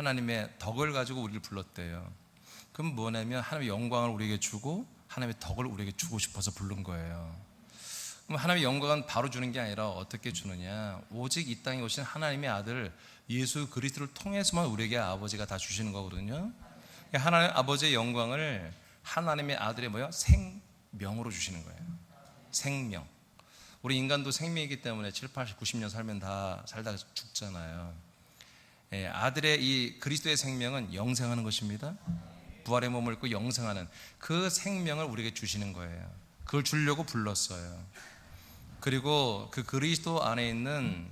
하나님의 덕을 가지고 우리를 불렀대요. 그럼 뭐냐면 하나님의 영광을 우리에게 주고 하나님의 덕을 우리에게 주고 싶어서 부른 거예요. 그럼 하나님의 영광은 바로 주는 게 아니라 어떻게 주느냐, 오직 이 땅에 오신 하나님의 아들 예수 그리스도를 통해서만 우리에게 아버지가 다 주시는 거거든요. 하나님 아버지의 영광을 하나님의 아들의 생명으로 주시는 거예요. 생명. 우리 인간도 생명이기 때문에 7, 80, 90년 살면 다 살다가 죽잖아요. 아들의 이 그리스도의 생명은 영생하는 것입니다. 부활의 몸을 입고 영생하는 그 생명을 우리에게 주시는 거예요. 그걸 주려고 불렀어요. 그리고 그 그리스도 안에 있는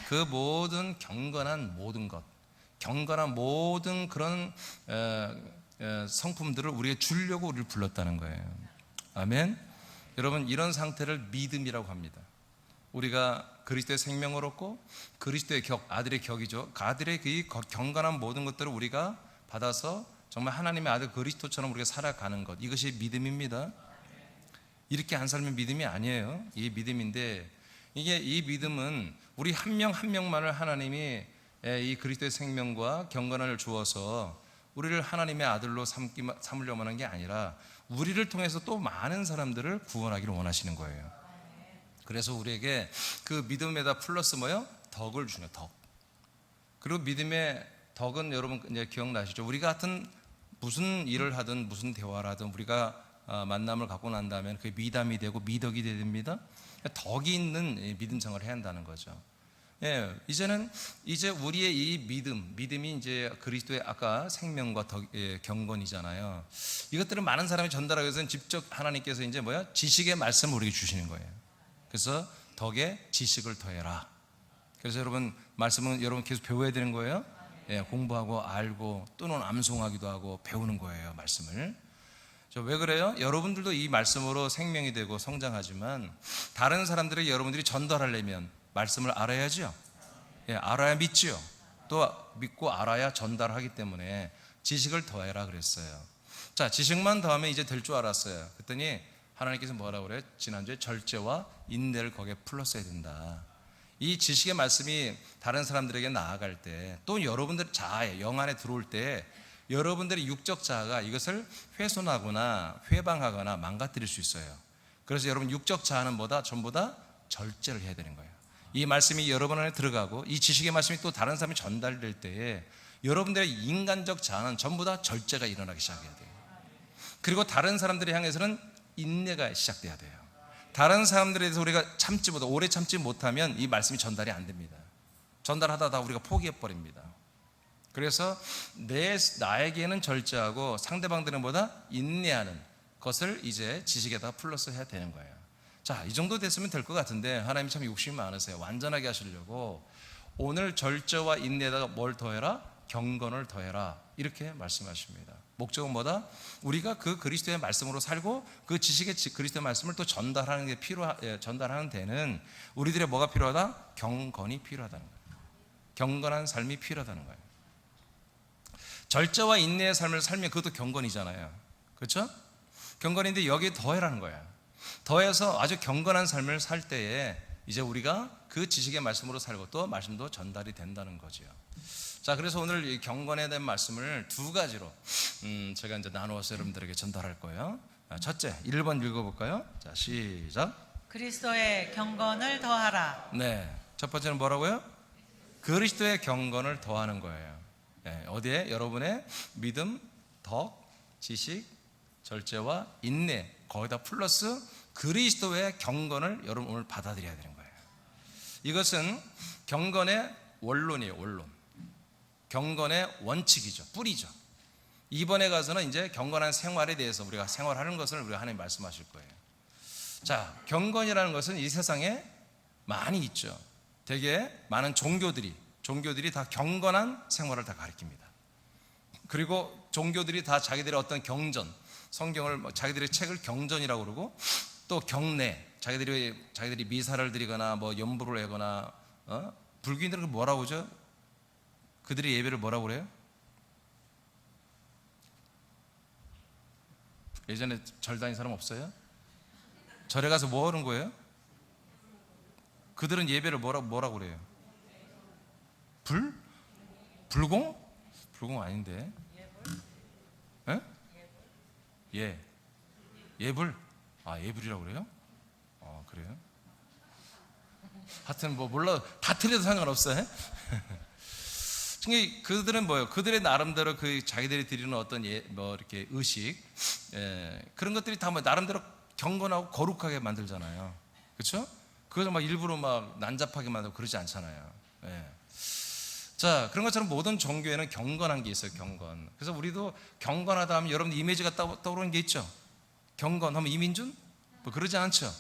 그 모든 경건한 모든 것, 경건한 모든 그런 성품들을 우리에게 주려고 우리를 불렀다는 거예요. 아멘. 여러분, 이런 상태를 믿음이라고 합니다. 우리가 그리스도의 생명을 얻고 그리스도의 격, 아들의 격이죠. 아들의 그 경건한 모든 것들을 우리가 받아서 정말 하나님의 아들 그리스도처럼 우리가 살아가는 것, 이것이 믿음입니다. 이렇게 안 살면 믿음이 아니에요. 이게 믿음인데, 이 믿음은 우리 한 명 한 명만을 하나님이 이 그리스도의 생명과 경건을 주어서 우리를 하나님의 아들로 삼으려고 하는 게 아니라 우리를 통해서 또 많은 사람들을 구원하기를 원하시는 거예요. 그래서 우리에게 그 믿음에다 플러스 덕을 주는 덕. 그리고 믿음의 덕은 여러분 이제 기억나시죠? 우리 같은 무슨 일을 하든 무슨 대화를 하든 우리가 만남을 갖고 난 다음에 그게 미담이 되고 미덕이 됩니다. 덕이 있는 믿음 생활을 해야 한다는 거죠. 이제 우리의 이 믿음이 이제 그리스도의 아까 생명과 경건이잖아요. 이것들을 많은 사람이 전달하기 위해서는 직접 하나님께서 이제 지식의 말씀을 우리에게 주시는 거예요. 그래서 덕에 지식을 더해라. 그래서 여러분 말씀은 여러분 계속 배워야 되는 거예요. 공부하고 알고 또는 암송하기도 하고 배우는 거예요, 말씀을. 왜 그래요? 여러분들도 이 말씀으로 생명이 되고 성장하지만 다른 사람들에게 여러분들이 전달하려면 말씀을 알아야죠. 알아야 믿지요. 또 믿고 알아야 전달하기 때문에 지식을 더해라 그랬어요. 자, 지식만 더하면 이제 될 줄 알았어요. 그랬더니 하나님께서 뭐라고 그래요? 지난주에 절제와 인내를 거기에 풀었어야 된다. 이 지식의 말씀이 다른 사람들에게 나아갈 때, 또 여러분들 자아에 영 안에 들어올 때 여러분들의 육적 자아가 이것을 훼손하거나 회방하거나 망가뜨릴 수 있어요. 그래서 여러분 육적 자아는 전부 다 절제를 해야 되는 거예요. 이 말씀이 여러분 안에 들어가고 이 지식의 말씀이 또 다른 사람이 전달될 때에 여러분들의 인간적 자아는 전부 다 절제가 일어나기 시작해야 돼요. 그리고 다른 사람들을 향해서는 인내가 시작돼야 돼요. 다른 사람들에 대해서 우리가 오래 참지 못하면 이 말씀이 전달이 안 됩니다. 전달하다 우리가 포기해버립니다. 그래서 나에게는 절제하고 상대방들은 인내하는 것을 이제 지식에다 플러스 해야 되는 거예요. 자, 이 정도 됐으면 될 것 같은데 하나님이 참 욕심이 많으세요. 완전하게 하시려고 오늘 절제와 인내에다가 뭘 더해라? 경건을 더해라, 이렇게 말씀하십니다. 목적은 우리가 그 그리스도의 말씀으로 살고 그 지식의 그리스도의 말씀을 또 전달하는 게 전달하는 데는 우리들의 뭐가 필요하다? 경건이 필요하다는 거예요. 경건한 삶이 필요하다는 거예요. 절제와 인내의 삶을 살면 그것도 경건이잖아요. 그렇죠? 경건인데 여기에 더해라는 거예요. 더해서 아주 경건한 삶을 살 때에 이제 우리가 그 지식의 말씀으로 살고 또 말씀도 전달이 된다는 거죠. 자, 그래서 오늘 이 경건에 대한 말씀을 두 가지로 제가 이제 나누어서 여러분들에게 전달할 거예요. 첫째, 1번 읽어볼까요? 자, 시작. 그리스도의 경건을 더하라. 네, 첫 번째는 뭐라고요? 그리스도의 경건을 더하는 거예요. 어디에? 여러분의 믿음, 덕, 지식, 절제와 인내, 거기다 플러스 그리스도의 경건을 여러분 오늘 받아들여야 되는 거예요. 이것은 경건의 원론이에요. 원론. 경건의 원칙이죠. 뿌리죠. 이번에 가서는 이제 경건한 생활에 대해서 우리가 생활하는 것을 우리가 하나님 말씀하실 거예요. 자, 경건이라는 것은 이 세상에 많이 있죠. 되게 많은 종교들이 다 경건한 생활을 다 가리킵니다. 그리고 종교들이 다 자기들의 어떤 경전, 성경을 자기들의 책을 경전이라고 그러고, 또 경례, 자기들이 미사를 드리거나 연부를 하거나, 불교인들은 뭐라고 하죠? 그들의 예배를 뭐라고 그래요? 예전에 절 다닌 사람 없어요? 절에 가서 뭐 하는 거예요? 그들은 예배를 뭐라고 그래요? 불공? 불공 아닌데? 예? 예. 예불? 아, 예불이라고 그래요? 그래요? 하여튼 뭐 몰라, 다 틀려도 상관없어요. 그들은 뭐예요? 그들의 나름대로 그 자기들이 드리는 어떤 뭐 이렇게 의식, 그런 것들이 다 뭐 나름대로 경건하고 거룩하게 만들잖아요. 그렇죠? 그걸 막 일부러 막 난잡하게 만들고 그러지 않잖아요. 예. 자, 그런 것처럼 모든 종교에는 경건한 게 있어요. 경건. 그래서 우리도 경건하다 하면 여러분 이미지가 떠오르는 게 있죠. 경건하면 이민준? 뭐 그러지 않죠.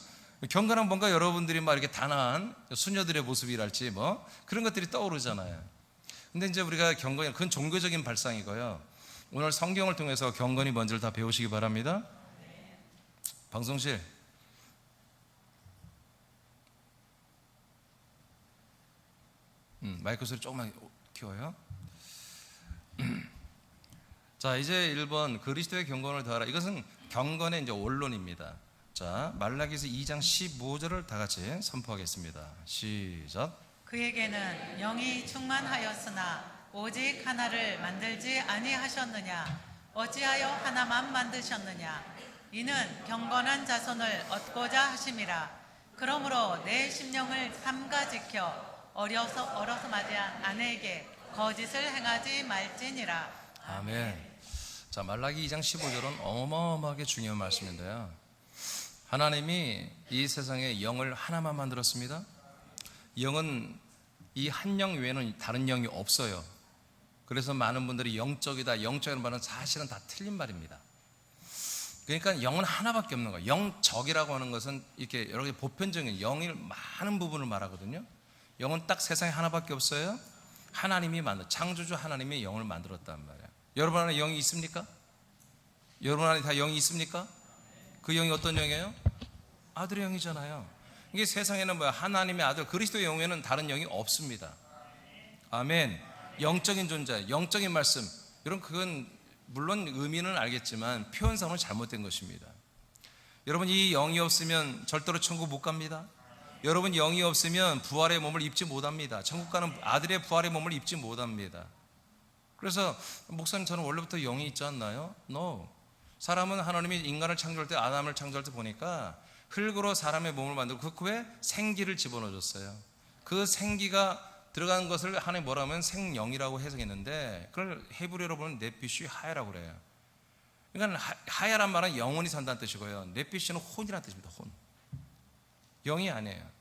경건한 뭔가 여러분들이 막 이렇게 단아한 수녀들의 모습이랄지 뭐 그런 것들이 떠오르잖아요. 근데 이제 우리가 경건이, 그건 종교적인 발상이고요. 오늘 성경을 통해서 경건이 뭔지를 다 배우시기 바랍니다. 방송실. 마이크 소리 조금만 키워요. 자, 이제 1번 그리스도의 경건을 더하라. 이것은 경건의 이제 원론입니다. 자, 말라기서 2장 15절을 다 같이 선포하겠습니다. 시작. 그에게는 영이 충만하였으나 오직 하나를 만들지 아니하셨느냐? 어찌하여 하나만 만드셨느냐? 이는 경건한 자손을 얻고자 하심이라. 그러므로 내 심령을 삼가 지켜 어려서 맞이한 아내에게 거짓을 행하지 말지니라. 아멘. 자, 말라기 2장 15절은 어마어마하게 중요한 말씀인데요. 하나님이 이 세상에 영을 하나만 만들었습니다. 영은 이 한 영 외에는 다른 영이 없어요. 그래서 많은 분들이 영적이다, 영적이라는 말은 사실은 다 틀린 말입니다. 그러니까 영은 하나밖에 없는 거예요. 영적이라고 하는 것은 이렇게 여러 가지 보편적인 영의 많은 부분을 말하거든요. 영은 딱 세상에 하나밖에 없어요. 하나님이 창조주 하나님이 영을 만들었단 말이에요. 여러분 안에 영이 있습니까? 여러분 안에 다 영이 있습니까? 그 영이 어떤 영이에요? 아들의 영이잖아요. 이게 세상에는 뭐야? 하나님의 아들 그리스도의 영에는 다른 영이 없습니다. 아멘. 영적인 존재, 영적인 말씀. 여러분 그건 물론 의미는 알겠지만 표현상은 잘못된 것입니다. 여러분 이 영이 없으면 절대로 천국 못 갑니다. 여러분 영이 없으면 부활의 몸을 입지 못합니다. 천국 가는 아들의 부활의 몸을 입지 못합니다. 그래서 목사님 저는 원래부터 영이 있지 않나요? No. 사람은 하나님이 인간을 창조할 때 아담을 창조할 때 보니까 흙으로 사람의 몸을 만들고 그 후에 생기를 집어넣어줬어요. 그 생기가 들어간 것을 하나님 뭐라 하면 생영이라고 해석했는데 그걸 헤브리어로 보면 네피쉬 하야라고 그래요. 그러니까 하야란 말은 영원히 산다는 뜻이고요. 네피쉬는 혼이라는 뜻입니다. 혼. 영이 아니에요.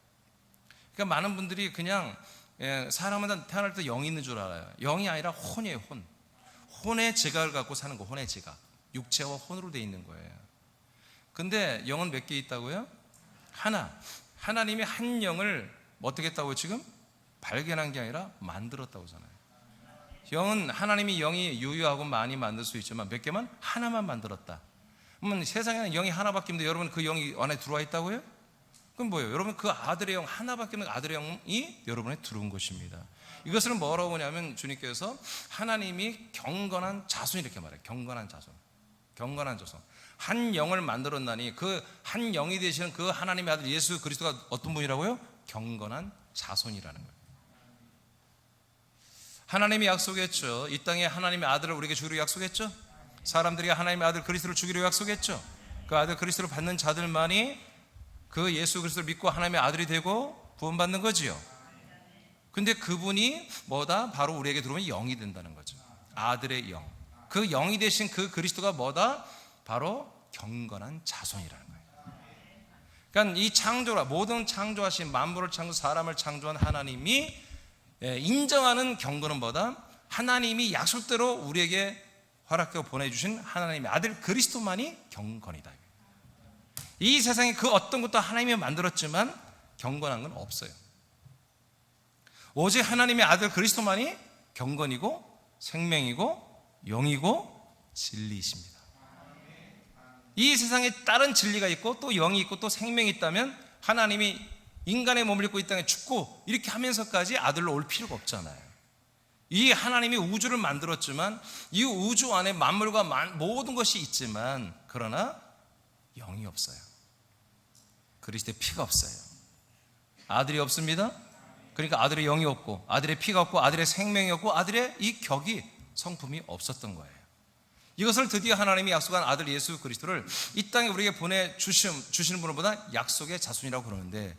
그러니까 많은 분들이 그냥 사람은 태어날 때 영이 있는 줄 알아요. 영이 아니라 혼이에요. 혼. 혼의 지각을 갖고 사는 거. 혼의 지각. 육체와 혼으로 되어 있는 거예요. 근데 영은 몇 개 있다고요? 하나. 하나님이 한 영을 어떻게 했다고요 지금? 발견한 게 아니라 만들었다고 하잖아요. 영은 하나님이 영이 유효하고 많이 만들 수 있지만 몇 개만? 하나만 만들었다. 그러면 세상에는 영이 하나밖에 없는데 여러분 그 영이 안에 들어와 있다고요? 그럼 뭐예요? 여러분 그 아들의 영 하나밖에 없는 아들의 영이 여러분에 들어온 것입니다. 이것을 뭐라고 하냐면 주님께서 하나님이 경건한 자손 이렇게 말해요. 경건한 자손. 경건한 자손. 한 영을 만들었나니 그 한 영이 되시는 그 하나님의 아들 예수 그리스도가 어떤 분이라고요? 경건한 자손이라는 거예요. 하나님이 약속했죠. 이 땅에 하나님의 아들을 우리에게 주기로 약속했죠. 사람들이 하나님의 아들 그리스도를 주기로 약속했죠. 그 아들 그리스도를 받는 자들만이 그 예수 그리스도를 믿고 하나님의 아들이 되고 구원받는 거지요. 근데 그분이 뭐다? 바로 우리에게 들어오면 영이 된다는 거죠. 아들의 영. 그 영이 되신 그 그리스도가 뭐다? 바로 경건한 자손이라는 거예요. 그러니까 이 창조라 모든 창조하신 만물을 창조 사람을 창조한 하나님이 인정하는 경건은 뭐다? 하나님이 약속대로 우리에게 허락하고 보내주신 하나님의 아들 그리스도만이 경건이다. 이 세상에 그 어떤 것도 하나님이 만들었지만 경건한 건 없어요. 오직 하나님의 아들 그리스도만이 경건이고 생명이고 영이고 진리이십니다. 이 세상에 다른 진리가 있고 또 영이 있고 또 생명이 있다면 하나님이 인간의 몸을 입고 이 땅에 죽고 이렇게 하면서까지 아들로 올 필요가 없잖아요. 이 하나님이 우주를 만들었지만 이 우주 안에 만물과 모든 것이 있지만 그러나 영이 없어요. 그리스도의 피가 없어요. 아들이 없습니다. 그러니까 아들의 영이 없고 아들의 피가 없고 아들의 생명이 없고 아들의 이 격이 성품이 없었던 거예요. 이것을 드디어 하나님이 약속한 아들 예수 그리스도를 이 땅에 우리에게 보내주시는 분을 보다 약속의 자손이라고 그러는데,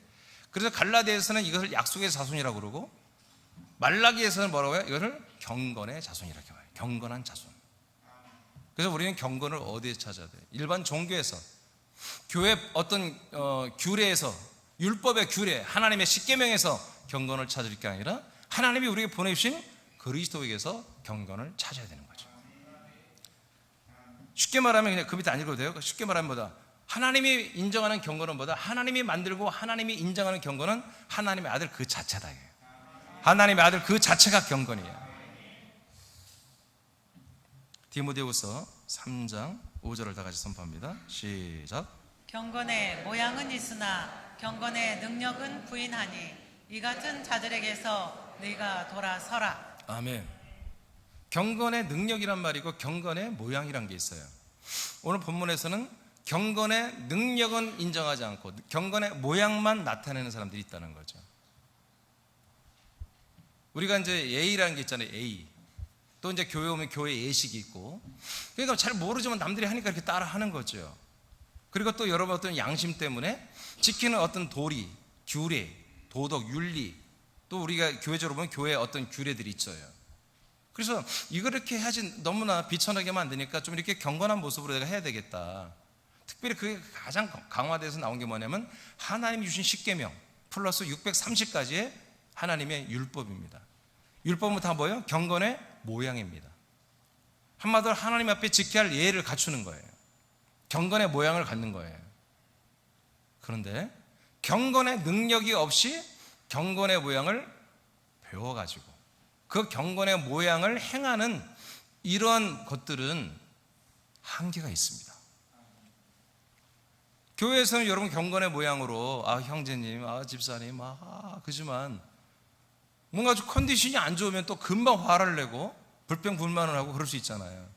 그래서 갈라디아에서는 이것을 약속의 자손이라고 그러고, 말라기에서는 뭐라고 해요? 이것을 경건의 자손이라고 해요. 경건한 자손. 그래서 우리는 경건을 어디에 찾아야 돼요? 일반 종교에서, 교회 어떤 규례에서, 율법의 규례, 하나님의 십계명에서 경건을 찾을 게 아니라 하나님이 우리에게 보내주신 그리스도에게서 경건을 찾아야 되는 거죠. 쉽게 말하면 그냥 그 밑에 안 읽어도 돼요. 쉽게 말하면 뭐다? 하나님이 인정하는 경건은 뭐다? 하나님이 만들고 하나님이 인정하는 경건은 하나님의 아들 그 자체다. 하나님의 아들 그 자체가 경건이에요. 디모데후서 3장 5절을 다 같이 선포합니다. 시작. 경건의 모양은 있으나 경건의 능력은 부인하니 이 같은 자들에게서 네가 돌아서라. 아멘. 경건의 능력이란 말이고 경건의 모양이란 게 있어요. 오늘 본문에서는 경건의 능력은 인정하지 않고 경건의 모양만 나타내는 사람들이 있다는 거죠. 우리가 이제 예의라는 게 있잖아요. 예의. 또 이제 교회 오면 교회 예식이 있고, 그러니까 잘 모르지만 남들이 하니까 이렇게 따라 하는 거죠. 그리고 또 여러분 어떤 양심 때문에 지키는 어떤 도리, 규례, 도덕, 윤리, 또 우리가 교회적으로 보면 교회에 어떤 규례들이 있어요. 그래서 이거 이렇게 해야지 너무나 비천하게 하면 안 되니까 좀 이렇게 경건한 모습으로 내가 해야 되겠다. 특별히 그게 가장 강화돼서 나온 게 뭐냐면 하나님이 주신 십계명 플러스 630가지의 하나님의 율법입니다. 율법은 다 뭐예요? 경건의 모양입니다. 한마디로 하나님 앞에 지켜야 할 예를 갖추는 거예요. 경건의 모양을 갖는 거예요. 그런데 경건의 능력이 없이 경건의 모양을 배워가지고 그 경건의 모양을 행하는 이러한 것들은 한계가 있습니다. 교회에서는 여러분 경건의 모양으로 형제님, 집사님, 그지만 뭔가 좀 컨디션이 안 좋으면 또 금방 화를 내고 불평불만을 하고 그럴 수 있잖아요.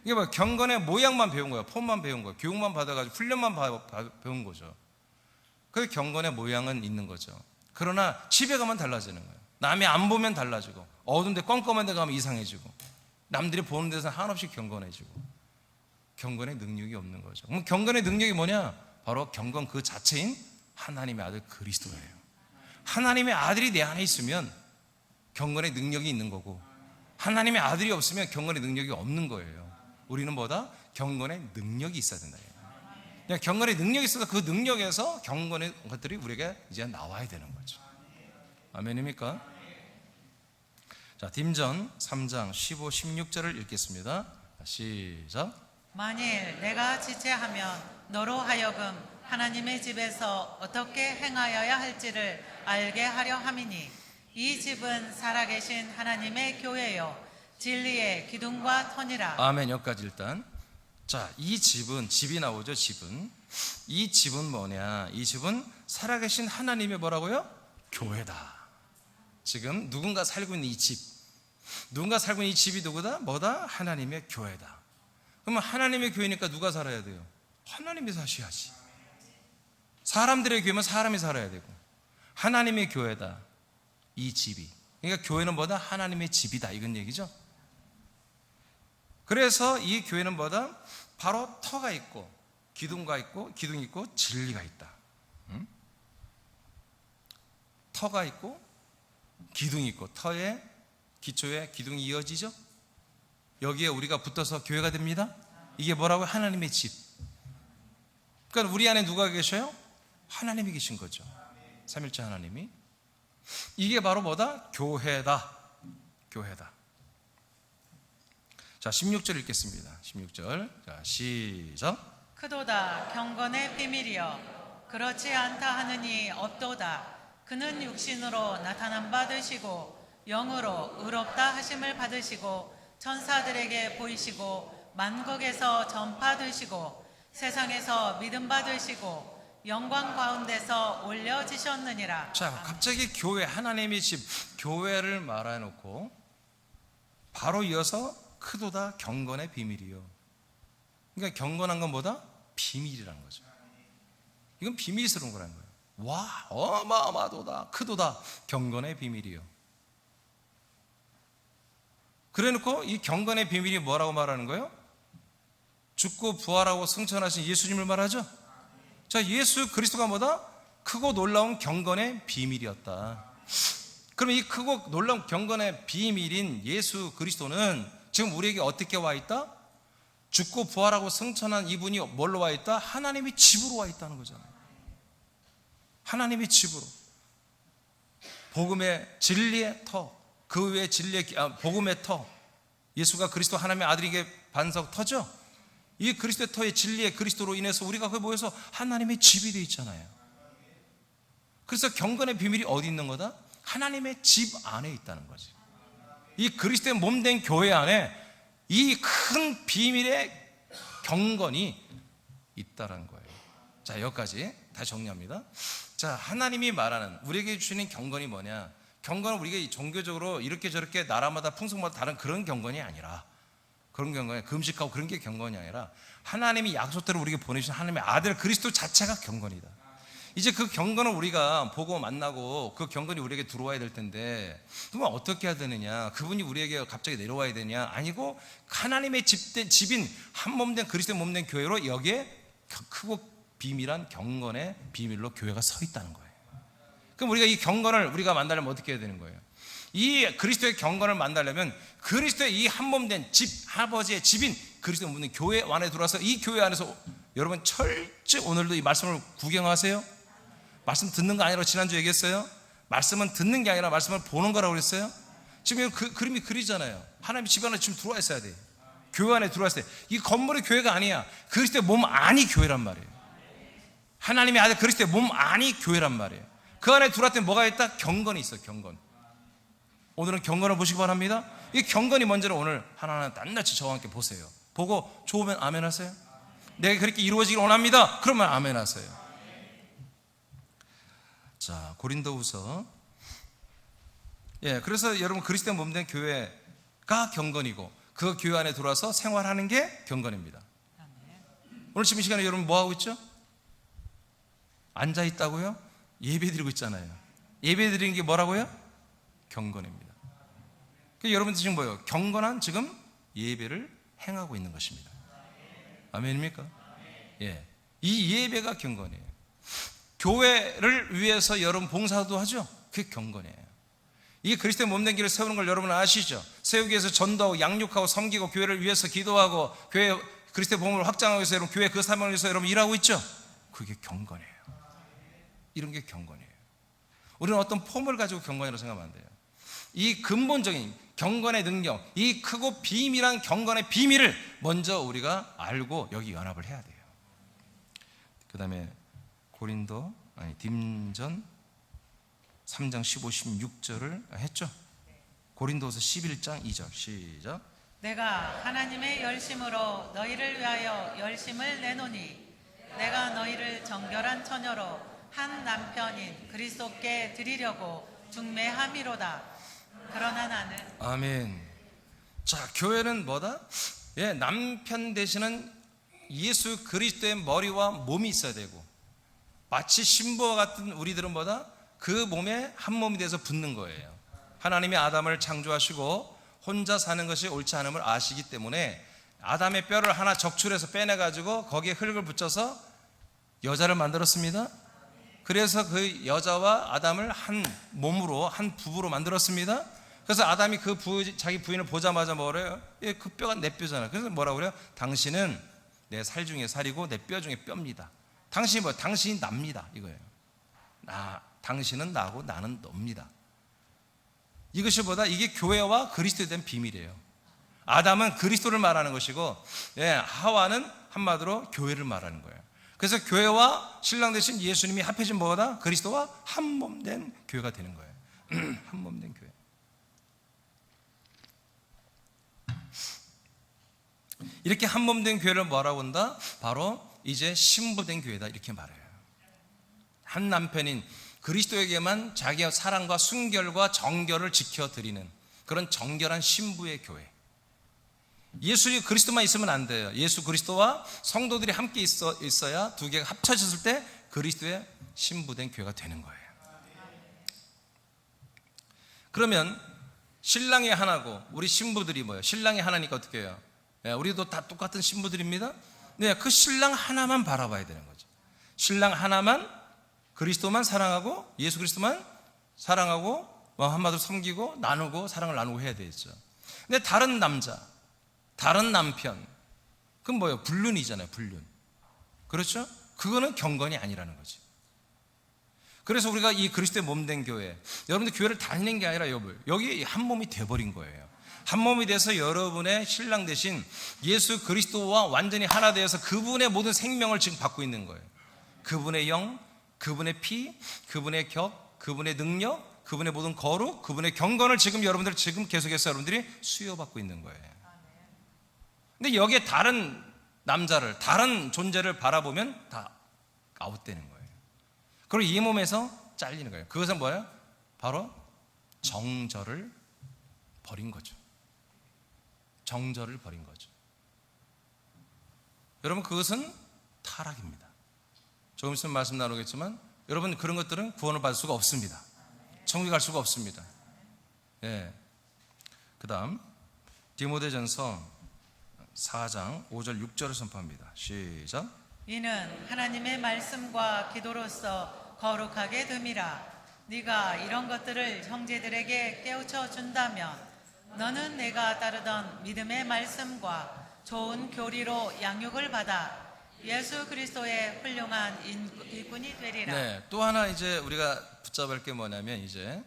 이게 뭐 경건의 모양만 배운 거예요. 폼만 배운 거예요. 교육만 받아가지고 훈련만 배운 거죠. 그 경건의 모양은 있는 거죠. 그러나 집에 가면 달라지는 거예요. 남이 안 보면 달라지고, 어두운 데 껌껌한 데 가면 이상해지고, 남들이 보는 데서 한없이 경건해지고, 경건의 능력이 없는 거죠. 그럼 경건의 능력이 뭐냐? 바로 경건 그 자체인 하나님의 아들 그리스도예요. 하나님의 아들이 내 안에 있으면 경건의 능력이 있는 거고, 하나님의 아들이 없으면 경건의 능력이 없는 거예요. 우리는 뭐다? 경건의 능력이 있어야 된다. 그냥 경건의 능력이 있어서 그 능력에서 경건의 것들이 우리에게 이제 나와야 되는 거죠. 아멘입니까? 자, 딤전 3장 15, 16절을 읽겠습니다. 시작. 만일 내가 지체하면 너로 하여금 하나님의 집에서 어떻게 행하여야 할지를 알게 하려 함이니 이 집은 살아계신 하나님의 교회요 진리의 기둥과 터니라. 아멘. 여기까지 일단. 자, 이 집은, 집이 나오죠. 집은, 이 집은 뭐냐? 이 집은 살아계신 하나님의 뭐라고요? 교회다. 지금 누군가 살고 있는 이 집, 누군가 살고 있는 이 집이 누구다? 뭐다? 하나님의 교회다. 그러면 하나님의 교회니까 누가 살아야 돼요? 하나님이 사셔야지. 사람들의 교회면 사람이 살아야 되고, 하나님의 교회다 이 집이. 그러니까 교회는 뭐다? 하나님의 집이다, 이건 얘기죠. 그래서 이 교회는 뭐다? 바로 터가 있고 기둥이 있고 진리가 있다. 터가 있고 기둥이 있고, 터에 기초에 기둥이 이어지죠. 여기에 우리가 붙어서 교회가 됩니다. 이게 뭐라고요? 하나님의 집. 그러니까 우리 안에 누가 계셔요? 하나님이 계신 거죠. 삼일째 하나님이. 이게 바로 뭐다? 교회다. 교회다. 자, 16절 읽겠습니다. 16절. 자, 시작. 크도다 경건의 비밀이여 그렇지 않다 하느니 없도다. 그는 육신으로 나타남 받으시고 영으로 의롭다 하심을 받으시고 천사들에게 보이시고 만국에서 전파되시고 세상에서 믿음 받으시고 영광 가운데서 올려지셨느니라. 자, 갑자기 교회, 하나님의 집, 교회를 말해놓고 바로 이어서 크도다 경건의 비밀이요. 그러니까 경건한 건 뭐다? 비밀이라는 거죠. 이건 비밀스러운 거라는 거예요. 와, 어마어마도다, 크도다 경건의 비밀이요. 그래놓고 이 경건의 비밀이 뭐라고 말하는 거예요? 죽고 부활하고 승천하신 예수님을 말하죠. 자, 예수 그리스도가 뭐다? 크고 놀라운 경건의 비밀이었다. 그럼 이 크고 놀라운 경건의 비밀인 예수 그리스도는 지금 우리에게 어떻게 와 있다? 죽고 부활하고 승천한 이분이 뭘로 와 있다? 하나님의 집으로 와 있다는 거잖아요. 하나님의 집으로. 복음의 진리의 터, 그 외에 복음의 터, 예수가 그리스도 하나님의 아들에게 반석 터죠. 이 그리스도의 터의 진리의 그리스도로 인해서 우리가 거기 모여서 하나님의 집이 되어 있잖아요. 그래서 경건의 비밀이 어디 있는 거다? 하나님의 집 안에 있다는 거지. 이 그리스도의 몸된 교회 안에 이 큰 비밀의 경건이 있다는 거예요. 자, 여기까지 다시 정리합니다. 자, 하나님이 말하는 우리에게 주시는 경건이 뭐냐? 경건은 우리가 종교적으로 이렇게 저렇게 나라마다 풍속마다 다른 그런 경건이 아니라, 그런 경건이 금식하고 그런 게 경건이 아니라 하나님이 약속대로 우리에게 보내주신 하나님의 아들 그리스도 자체가 경건이다. 이제 그 경건을 우리가 보고 만나고 그 경건이 우리에게 들어와야 될 텐데, 그러면 어떻게 해야 되느냐? 그분이 우리에게 갑자기 내려와야 되냐? 아니고 하나님의 집인 한 몸된 그리스도의 몸된 교회로 여기에 크고 비밀한 경건의 비밀로 교회가 서 있다는 거예요. 그럼 우리가 이 경건을 우리가 만나려면 어떻게 해야 되는 거예요? 이 그리스도의 경건을 만나려면 그리스도의 이 한 몸된 집, 아버지의 집인 그리스도의 몸된 교회 안에 들어와서 이 교회 안에서 여러분 철저히 오늘도 이 말씀을 구경하세요. 말씀 듣는 거 아니라 지난주 얘기했어요. 말씀은 듣는 게 아니라 말씀을 보는 거라고 그랬어요. 지금 그 그림이 그리잖아요. 하나님의 집 안에 지금 들어와 있어야 돼. 교회 안에 들어와 있어야 돼. 이 건물이 교회가 아니야. 그리스도의 몸 안이 교회란 말이에요. 하나님의 아들 그리스도의 몸 안이 교회란 말이에요. 그 안에 들어왔더니 뭐가 있다? 경건이 있어. 경건. 오늘은 경건을 보시기 바랍니다. 이 경건이 뭔지를 오늘 하나하나 낱낱이 저와 함께 보세요. 보고 좋으면 아멘 하세요. 내가 그렇게 이루어지길 원합니다. 그러면 아멘 하세요. 자, 고린도후서. 그래서 여러분 그리스도의 몸된 교회가 경건이고 그 교회 안에 들어와서 생활하는 게 경건입니다. 오늘 지금 이 시간에 여러분 뭐 하고 있죠? 앉아 있다고요? 예배 드리고 있잖아요. 예배 드리는 게 뭐라고요? 경건입니다. 그러니까 여러분들 지금 뭐예요? 경건한 지금 예배를 행하고 있는 것입니다. 아멘입니까? 이 예배가 경건이에요. 교회를 위해서 여러분 봉사도 하죠. 그게 경건이에요. 이게 그리스도의 몸된 길을 세우는 걸 여러분 아시죠? 세우기 위해서 전도하고 양육하고 섬기고 교회를 위해서 기도하고 교회 그리스도의 몸을 확장하기 위해서 여러분 교회 그 사명을 위해서 여러분 일하고 있죠. 그게 경건이에요. 이런 게 경건이에요. 우리는 어떤 폼을 가지고 경건이라고 생각하면 안 돼요. 이 근본적인 경건의 능력, 이 크고 비밀한 경건의 비밀을 먼저 우리가 알고 여기 연합을 해야 돼요. 그 다음에 딤전 3장 15, 16절을 했죠. 고린도서 11장 2절 시작. 내가 하나님의 열심으로 너희를 위하여 열심을 내노니 내가 너희를 정결한 처녀로 한 남편인 그리스도께 드리려고 중매함이로다. 그러나 나는 아멘. 자, 교회는 뭐다? 남편 되시는 예수 그리스도의 머리와 몸이 있어야 되고, 마치 신부와 같은 우리들은 뭐다? 그 몸에 한 몸이 돼서 붙는 거예요. 하나님이 아담을 창조하시고 혼자 사는 것이 옳지 않음을 아시기 때문에 아담의 뼈를 하나 적출해서 빼내가지고 거기에 흙을 붙여서 여자를 만들었습니다. 그래서 그 여자와 아담을 한 몸으로, 한 부부로 만들었습니다. 그래서 아담이 자기 부인을 보자마자 뭐래요? 그 뼈가 내 뼈잖아요. 그래서 뭐라고 그래요? 당신은 내 살 중에 살이고 내 뼈 중에 뼈입니다. 당신이 뭐예요? 당신이 납니다. 이거예요. 당신은 나고 나는 너입니다. 이것이 뭐다? 이게 교회와 그리스도에 대한 비밀이에요. 아담은 그리스도를 말하는 것이고, 하와는 한마디로 교회를 말하는 거예요. 그래서 교회와 신랑 되신 예수님이 합해진 뭐다? 그리스도와 한 몸 된 교회가 되는 거예요. 한 몸 된 교회. 이렇게 한 몸 된 교회를 뭐라고 한다? 바로 이제 신부된 교회다, 이렇게 말해요. 한 남편인 그리스도에게만 자기의 사랑과 순결과 정결을 지켜드리는 그런 정결한 신부의 교회. 예수 그리스도만 있으면 안 돼요. 예수 그리스도와 성도들이 함께 있어야 두 개가 합쳐졌을 때 그리스도의 신부된 교회가 되는 거예요. 그러면 신랑이 하나고 우리 신부들이 뭐예요? 신랑이 하나니까 어떻게 해요? 예, 우리도 다 똑같은 신부들입니다. 네, 그 신랑 하나만 바라봐야 되는 거죠. 신랑 하나만, 그리스도만 사랑하고 예수 그리스도만 사랑하고 한마디로 섬기고 나누고 사랑을 나누고 해야 되겠죠. 근데 다른 남자, 다른 남편, 그건 뭐예요? 불륜이잖아요. 불륜. 그렇죠? 그거는 경건이 아니라는 거지. 그래서 우리가 이 그리스도의 몸된 교회, 여러분들 교회를 다니는 게 아니라 여기 한 몸이 돼버린 거예요. 한 몸이 돼서 여러분의 신랑 대신 예수 그리스도와 완전히 하나 되어서 그분의 모든 생명을 지금 받고 있는 거예요. 그분의 영, 그분의 피, 그분의 격, 그분의 능력, 그분의 모든 거룩, 그분의 경건을 지금 여러분들 지금 계속해서 여러분들이 수요받고 있는 거예요. 근데 여기에 다른 남자를, 다른 존재를 바라보면 다 아웃되는 거예요. 그리고 이 몸에서 잘리는 거예요. 그것은 뭐예요? 바로 정절을 버린 거죠. 정절을 버린 거죠. 여러분, 그것은 타락입니다. 조금 있으면 말씀 나누겠지만 여러분, 그런 것들은 구원을 받을 수가 없습니다. 천국에 갈 수가 없습니다. 예. 그 다음 디모데전서 4장 5절 6절을 선포합니다. 시작. 이는 하나님의 말씀과 기도로서 거룩하게 됨이라. 네가 이런 것들을 형제들에게 깨우쳐 준다면 너는 내가 따르던 믿음의 말씀과 좋은 교리로 양육을 받아 예수 그리스도의 훌륭한 일꾼이 되리라. 네, 또 하나 이제 우리가 붙잡을 게 뭐냐면 이제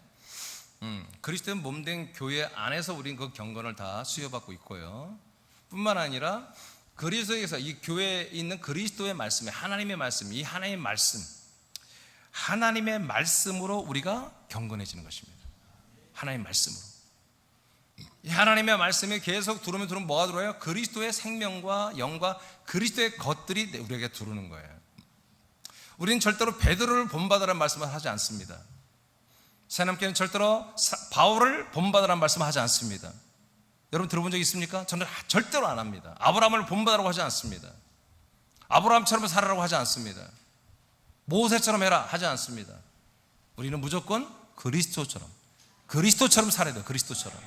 그리스도의 몸된 교회 안에서 우리는 그 경건을 다 수여받고 있고요. 뿐만 아니라 그리스도에서 이 교회에 있는 그리스도의 말씀이 하나님의 말씀, 이 하나님의 말씀, 하나님의 말씀으로 우리가 경건해지는 것입니다. 하나님의 말씀으로. 이 하나님의 말씀이 계속 들어오면 뭐가 들어와요? 그리스도의 생명과 영과 그리스도의 것들이 우리에게 들어오는 거예요. 우리는 절대로 베드로를 본받으라는 말씀을 하지 않습니다. 새남교회는 절대로 바울을 본받으라는 말씀을 하지 않습니다. 여러분 들어본 적 있습니까? 저는 절대로 안 합니다. 아브라함을 본받으라고 하지 않습니다. 아브라함처럼 살아라고 하지 않습니다. 모세처럼 해라 하지 않습니다. 우리는 무조건 그리스도처럼 살아야 돼요. 그리스도처럼.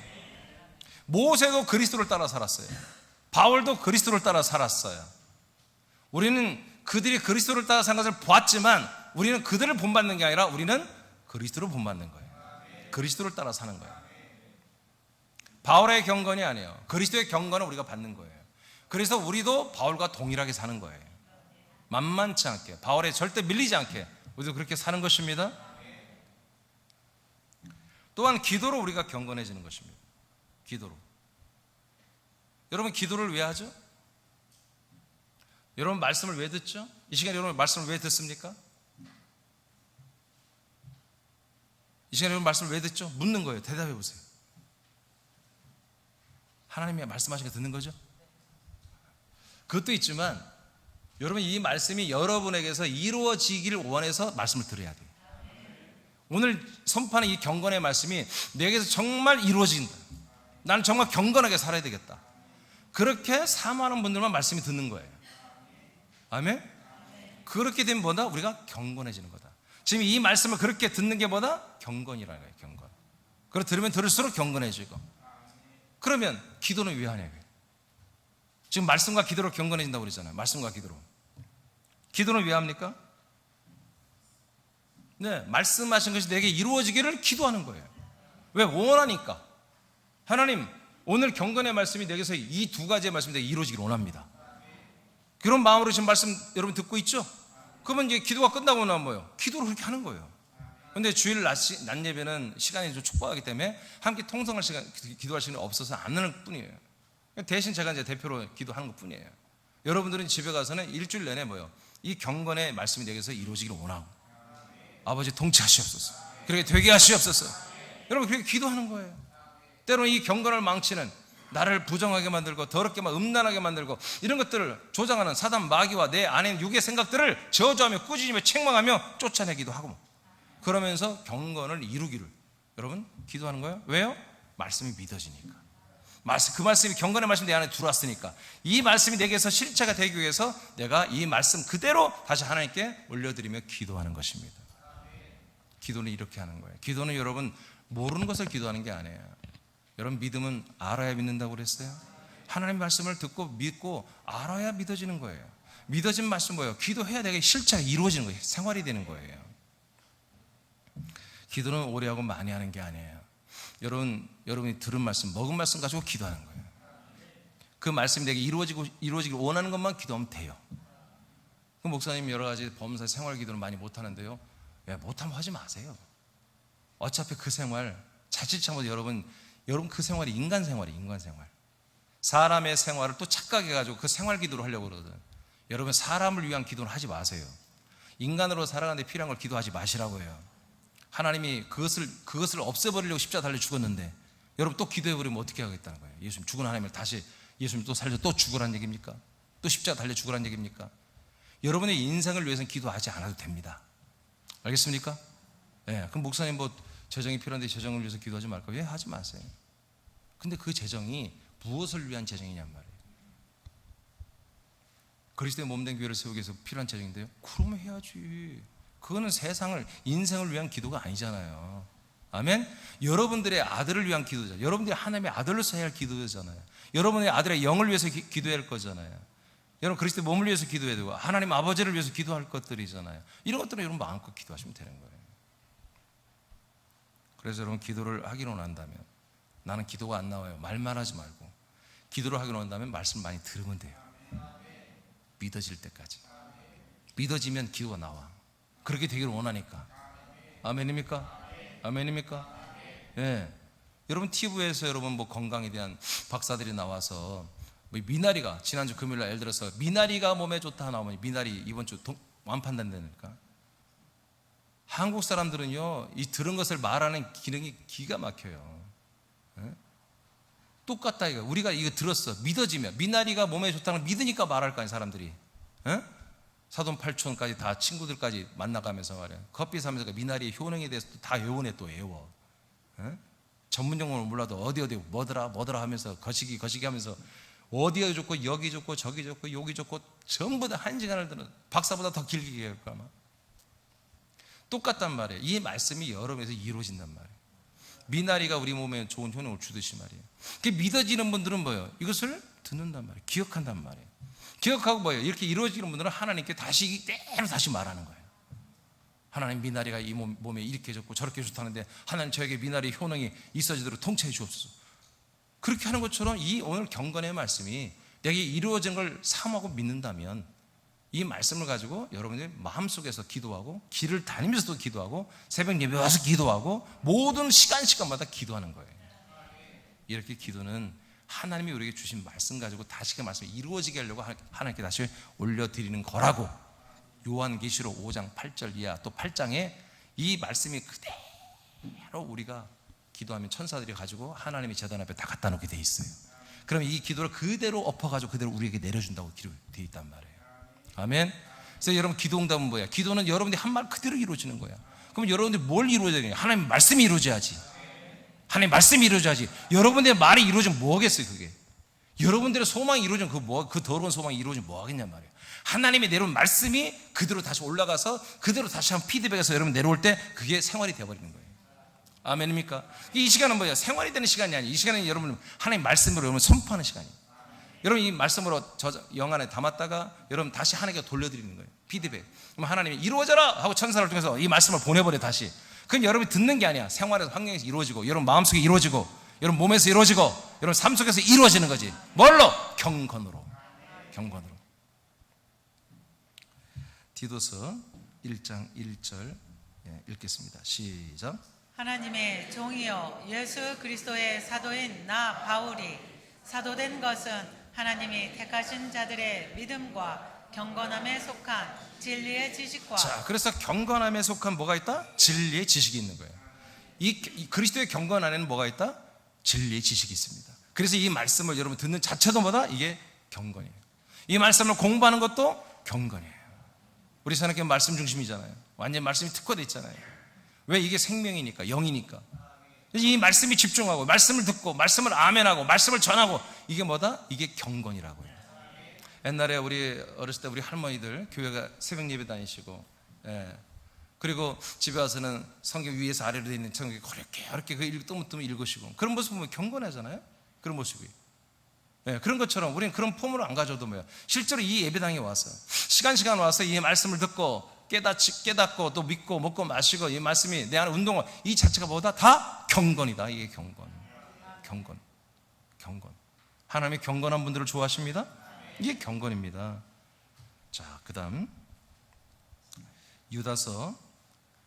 모세도 그리스도를 따라 살았어요. 바울도 그리스도를 따라 살았어요. 우리는 그들이 그리스도를 따라 산 것을 보았지만 우리는 그들을 본받는 게 아니라 우리는 그리스도를 본받는 거예요. 그리스도를 따라 사는 거예요. 바울의 경건이 아니에요. 그리스도의 경건을 우리가 받는 거예요. 그래서 우리도 바울과 동일하게 사는 거예요. 만만치 않게, 바울에 절대 밀리지 않게 우리도 그렇게 사는 것입니다. 또한 기도로 우리가 경건해지는 것입니다. 기도로. 여러분 기도를 왜 하죠? 여러분 말씀을 왜 듣죠? 이 시간에 여러분 말씀을 왜 듣습니까? 이 시간에 여러분 말씀을 왜 듣죠? 묻는 거예요. 대답해 보세요. 하나님이 말씀하신 거 듣는 거죠? 그것도 있지만 여러분 이 말씀이 여러분에게서 이루어지기를 원해서 말씀을 들어야 돼요. 오늘 선포하는 이 경건의 말씀이 내게서 정말 이루어진다. 나는 정말 경건하게 살아야 되겠다. 그렇게 사모하는 분들만 말씀이 듣는 거예요. 아멘? 그렇게 되면 뭐다? 우리가 경건해지는 거다. 지금 이 말씀을 그렇게 듣는 게 뭐다? 경건이라는 거예요. 경건. 그걸 들으면 들을수록 경건해지고. 그러면 기도는 왜 하냐고요. 지금 말씀과 기도로 경건해진다고 그러잖아요. 말씀과 기도로. 기도는 왜 합니까? 네, 말씀하신 것이 내게 이루어지기를 기도하는 거예요. 왜? 원하니까. 하나님, 오늘 경건의 말씀이 내게서 이 두 가지의 말씀이 내게 이루어지기를 원합니다. 그런 마음으로 지금 말씀 여러분 듣고 있죠? 그러면 이제 기도가 끝나고 나면 뭐예요? 기도를 그렇게 하는 거예요. 그런데 주일 낮 예배는 시간이 좀 촉박하기 때문에 함께 통성할 시간, 기도할 시간이 없어서 안 하는 뿐이에요. 대신 제가 이제 대표로 기도하는 것 뿐이에요. 여러분들은 집에 가서는 일주일 내내 뭐예요? 이 경건의 말씀이 내게서 이루어지기를 원하고 아버지 통치하시옵소서. 그렇게 되게 하시옵소서. 여러분 그렇게 기도하는 거예요. 때로는 이 경건을 망치는 나를 부정하게 만들고 더럽게 음란하게 만들고 이런 것들을 조장하는 사단 마귀와 내 안에 있는 육의 생각들을 저주하며 꾸짖으며 책망하며 쫓아내기도 하고 그러면서 경건을 이루기를 여러분 기도하는 거예요. 왜요? 말씀이 믿어지니까. 그 말씀이 경건의 말씀이 내 안에 들어왔으니까 이 말씀이 내게서 실체가 되기 위해서 내가 이 말씀 그대로 다시 하나님께 올려드리며 기도하는 것입니다. 기도는 이렇게 하는 거예요. 기도는 여러분 모르는 것을 기도하는 게 아니에요. 여러분, 믿음은 알아야 믿는다고 그랬어요. 하나님 말씀을 듣고 믿고 알아야 믿어지는 거예요. 믿어진 말씀 뭐예요? 기도해야 되게 실체가 이루어지는 거예요. 생활이 되는 거예요. 기도는 오래 하고 많이 하는 게 아니에요. 여러분이 들은 말씀, 먹은 말씀 가지고 기도하는 거예요. 그 말씀이 내게 이루어지길 원하는 것만 기도하면 돼요. 그 목사님 여러 가지 범사 생활 기도를 많이 못하는데요. 왜 못하면 하지 마세요. 어차피 그 생활 자칫 잘못 여러분 그 생활이 인간 생활이에요. 인간 생활. 사람의 생활을 또 착각해가지고 그 생활 기도를 하려고 그러거든. 여러분, 사람을 위한 기도는 하지 마세요. 인간으로 살아가는데 필요한 걸 기도하지 마시라고 해요. 하나님이 그것을 없애버리려고 십자가 달려 죽었는데 여러분 또 기도해버리면 어떻게 하겠다는 거예요. 예수님 죽은 하나님을 다시 예수님 또 살려 또 죽으란 얘기입니까? 또 십자가 달려 죽으란 얘기입니까? 여러분의 인생을 위해서는 기도하지 않아도 됩니다. 알겠습니까? 예, 그럼 목사님 뭐 재정이 필요한데 재정을 위해서 기도하지 말까요? 예, 하지 마세요. 근데 그 재정이 무엇을 위한 재정이냔 말이에요. 그리스도의 몸된 교회를 세우기 위해서 필요한 재정인데요. 그러면 해야지. 그거는 인생을 위한 기도가 아니잖아요. 아멘? 여러분들의 아들을 위한 기도잖아요. 여러분들이 하나님의 아들로서 해야 할 기도잖아요. 여러분의 아들의 영을 위해서 기도해야 할 거잖아요. 여러분 그리스도의 몸을 위해서 기도해야 되고 하나님 아버지를 위해서 기도할 것들이잖아요. 이런 것들은 여러분 마음껏 기도하시면 되는 거예요. 그래서 여러분 기도를 하기로 한다면 나는 기도가 안 나와요. 말만 하지 말고 기도를 하기로 한다면 말씀 많이 들으면 돼요. 믿어질 때까지. 믿어지면 기도가 나와. 그렇게 되기를 원하니까. 아멘입니까? 아멘입니까? 예. 여러분 TV에서 여러분 뭐 건강에 대한 박사들이 나와서 뭐 미나리가 지난주 금요일날 예를 들어서 미나리가 몸에 좋다 나오면 미나리 이번 주 완판된다니까. 한국 사람들은요 이 들은 것을 말하는 기능이 기가 막혀요. 예? 똑같다 이거. 우리가 이거 들었어. 믿어지면 미나리가 몸에 좋다는 걸 믿으니까 말할 거 아니에요 사람들이. 예? 사돈 팔촌까지 다 친구들까지 만나가면서 말이야. 커피 사면서 미나리의 효능에 대해서 다 외우네 또 외워. 예? 전문 용어를 몰라도 어디 뭐더라 하면서 거시기 하면서 어디가 좋고 여기 좋고 저기 좋고 여기 좋고 전부 다 한 시간을 드는 박사보다 더 길게 얘기할 거야 아마. 똑같단 말이에요. 이 말씀이 여러분에서 이루어진단 말이에요. 미나리가 우리 몸에 좋은 효능을 주듯이 말이에요. 그게 믿어지는 분들은 뭐예요? 이것을 듣는단 말이에요. 기억한단 말이에요. 기억하고 뭐예요? 이렇게 이루어지는 분들은 하나님께 다시 말하는 거예요. 하나님 미나리가 이 몸에 이렇게 좋고 저렇게 좋다는데 하나님 저에게 미나리 효능이 있어지도록 통치해 주옵소서. 그렇게 하는 것처럼 이 오늘 경건의 말씀이 내게 이루어진 걸 사모하고 믿는다면 이 말씀을 가지고 여러분의 마음속에서 기도하고 길을 다니면서도 기도하고 새벽 예배 와서 기도하고 모든 시간마다 기도하는 거예요. 이렇게 기도는 하나님이 우리에게 주신 말씀 가지고 다시 그 말씀이 이루어지게 하려고 하나님께 다시 올려드리는 거라고 요한계시록 5장 8절 이하 또 8장에 이 말씀이 그대로 우리가 기도하면 천사들이 가지고 하나님의 제단 앞에 다 갖다 놓게 돼 있어요. 그럼 이 기도를 그대로 엎어가지고 그대로 우리에게 내려준다고 기록되어 있단 말이에요. 아멘. 그래서 여러분 기도 응답은 뭐야? 기도는 여러분들이 한 말 그대로 이루어지는 거야. 그럼 여러분들이 뭘 이루어져야 되냐? 하나님 말씀이 이루어져야지. 하나님 말씀이 이루어져야지. 여러분들의 말이 이루어지면 뭐하겠어요 그게? 여러분들의 소망이 이루어지면 그 더러운 소망이 이루어지면 뭐하겠냔 말이에요. 하나님이 내려온 말씀이 그대로 다시 올라가서 그대로 다시 한 피드백에서 여러분 내려올 때 그게 생활이 되어버리는 거예요. 아멘입니까? 이 시간은 뭐예요? 생활이 되는 시간이 아니에요. 이 시간은 여러분 하나님 말씀으로 여러분 선포하는 시간이에요. 여러분 이 말씀으로 영 안에 담았다가 여러분 다시 하나님께 돌려드리는 거예요. 피드백. 그럼 하나님이 이루어져라 하고 천사를 통해서 이 말씀을 보내버려 다시. 그럼 여러분이 듣는 게 아니야. 생활에서 환경에서 이루어지고 여러분 마음속에 이루어지고 여러분 몸에서 이루어지고 여러분 삶 속에서 이루어지는 거지. 뭘로? 경건으로. 경건으로. 디도서 1장 1절 읽겠습니다. 시작. 하나님의 종이요 예수 그리스도의 사도인 나 바울이 사도된 것은 하나님이 택하신 자들의 믿음과 경건함에 속한 진리의 지식과. 자, 그래서 경건함에 속한 뭐가 있다? 진리의 지식이 있는 거예요. 이 그리스도의 경건 안에는 뭐가 있다? 진리의 지식이 있습니다. 그래서 이 말씀을 여러분 듣는 자체도 뭐다? 이게 경건이에요. 이 말씀을 공부하는 것도 경건이에요. 우리 사람께 말씀 중심이잖아요. 완전 말씀이 특화되어 있잖아요. 왜? 이게 생명이니까, 영이니까. 이 말씀이 집중하고 말씀을 듣고 말씀을 아멘하고 말씀을 전하고 이게 뭐다? 이게 경건이라고요. 옛날에 우리 어렸을 때 우리 할머니들 교회가 새벽 예배 다니시고 그리고 집에 와서는 성경 위에서 아래로 되어 있는 성경 어렵게 그 뜨문뜨문 읽으시고 그런 모습 보면 경건하잖아요. 그런 모습이. 네, 그런 것처럼 우리는 그런 폼으로 안 가져도 뭐예요. 실제로 이 예배당에 와서 시간 와서 이 말씀을 듣고 깨닫고 또 믿고 먹고 마시고 이 말씀이 내 안에 운동을 이 자체가 뭐다? 다 경건이다. 이게 경건. 하나님이 경건한 분들을 좋아하십니다. 이게 경건입니다. 자, 그 다음 유다서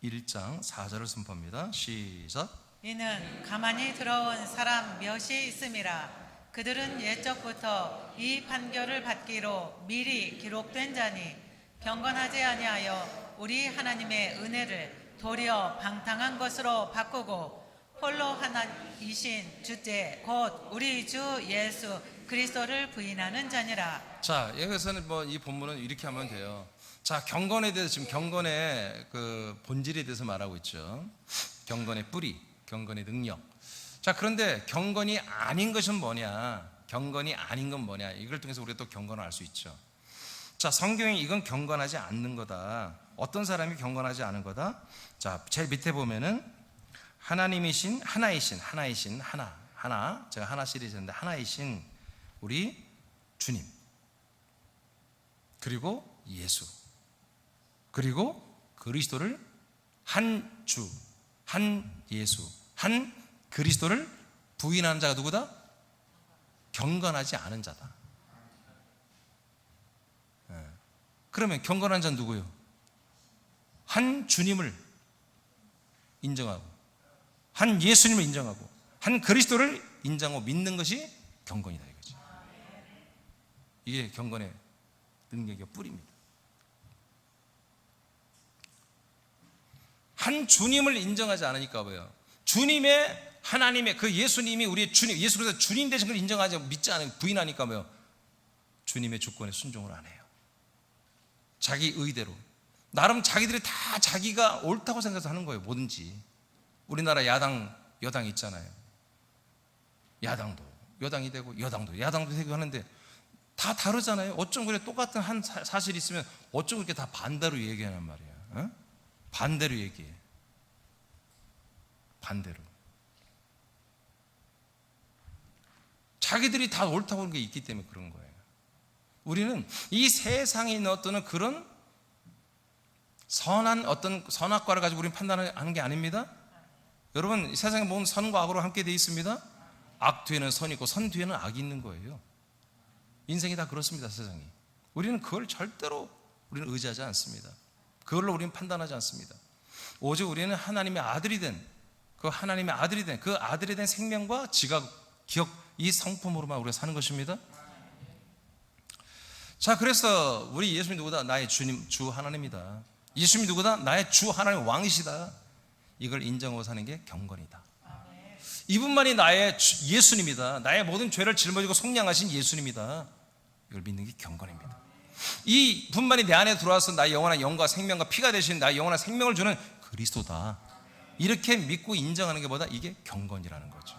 1장 4절을 선포합니다. 시작. 이는 가만히 들어온 사람 몇이 있음이라. 그들은 옛적부터 이 판결을 받기로 미리 기록된 자니 경건하지 아니하여 우리 하나님의 은혜를 도리어 방탕한 것으로 바꾸고 홀로 하나이신 주제 곧 우리 주 예수 그리스도를 부인하는 자니라. 자, 여기서는 뭐 이 본문은 이렇게 하면 돼요. 자, 경건에 대해서 지금 경건의 그 본질에 대해서 말하고 있죠. 경건의 뿌리, 경건의 능력. 자, 그런데 경건이 아닌 것은 뭐냐? 경건이 아닌 건 뭐냐? 이걸 통해서 우리가 또 경건을 알 수 있죠. 자, 성경에 이건 경건하지 않는 거다. 어떤 사람이 경건하지 않은 거다? 자, 제일 밑에 보면은 하나님이신 하나 제가 하나 시리즈인데 하나이신 우리 주님, 그리고 예수, 그리고 그리스도를 한 주, 한 예수, 한 그리스도를 부인하는 자가 누구다? 경건하지 않은 자다. 그러면 경건한 자는 누구예요? 한 주님을 인정하고 한 예수님을 인정하고 한 그리스도를 인정하고 믿는 것이 경건이다 이거지. 이게 경건의 능력의 뿌리입니다. 한 주님을 인정하지 않으니까 뭐예요? 주님의 하나님의 그 예수님이 우리의 주님, 예수 그리스도 주님 되신 걸 인정하지 믿지 않으면 부인하니까 뭐예요? 주님의 주권에 순종을 안 해요. 자기 의대로 나름 자기들이 다 자기가 옳다고 생각해서 하는 거예요. 뭐든지. 우리나라 여당 있잖아요. 야당도 여당이 되고 여당도 야당도 되고 하는데 다 다르잖아요. 어쩜 그래 똑같은 한 사실이 있으면 어쩜 그렇게 다 반대로 얘기하는 말이야. 어? 반대로 얘기해. 반대로. 자기들이 다 옳다고 하는 게 있기 때문에 그런 거예요. 우리는 이 세상에 있는 어떤 그런 선한 어떤 선악과를 가지고 우리는 판단하는 게 아닙니다. 여러분, 세상에 모든 선과 악으로 함께 되어 있습니다. 악 뒤에는 선이 있고 선 뒤에는 악이 있는 거예요. 인생이 다 그렇습니다. 세상이. 우리는 그걸 절대로 우리는 의지하지 않습니다. 그걸로 우리는 판단하지 않습니다. 오직 우리는 하나님의 아들이 된 그 하나님의 아들이 된 그 아들이 된 생명과 지각, 기억 이 성품으로만 우리가 사는 것입니다. 자, 그래서 우리 예수님이 누구다? 나의 주님, 주 하나님이다. 예수님이 누구다? 나의 주 하나님 왕이시다. 이걸 인정하고 사는 게 경건이다. 이분만이 나의 예수님이다. 나의 모든 죄를 짊어지고 속량하신 예수님이다. 이걸 믿는 게 경건입니다. 이 분만이 내 안에 들어와서 나의 영원한 영과 생명과 피가 되신 나의 영원한 생명을 주는 그리스도다. 이렇게 믿고 인정하는 게 뭐다? 이게 경건이라는 거죠.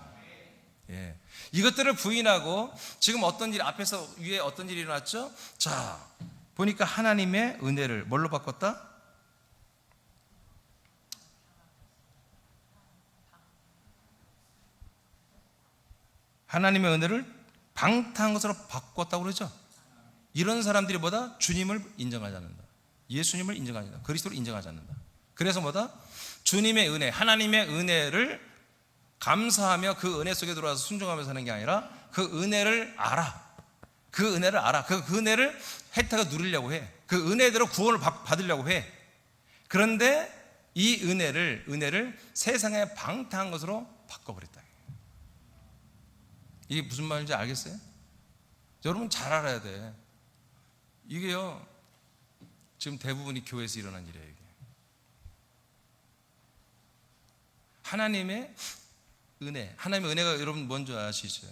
예. 이것들을 부인하고 지금 어떤 일 앞에서 위에 어떤 일이 일어났죠? 자, 보니까 하나님의 은혜를 뭘로 바꿨다? 하나님의 은혜를 방탕한 것으로 바꿨다고 그러죠. 이런 사람들이 뭐다? 주님을 인정하지 않는다. 예수님을 인정하지 않는다. 그리스도를 인정하지 않는다. 그래서 뭐다? 주님의 은혜, 하나님의 은혜를 감사하며 그 은혜 속에 들어와서 순종하며 사는 게 아니라 그 은혜를 알아. 그 은혜를 알아. 그 은혜를 혜택을 누리려고 해. 그 은혜대로 구원을 받으려고 해. 그런데 이 은혜를 세상에 방탕한 것으로 바꿔버렸다. 이게 무슨 말인지 알겠어요? 여러분 잘 알아야 돼. 이게요, 지금 대부분이 교회에서 일어난 일이에요. 이게. 하나님의 은혜가 여러분 뭔지 아시죠?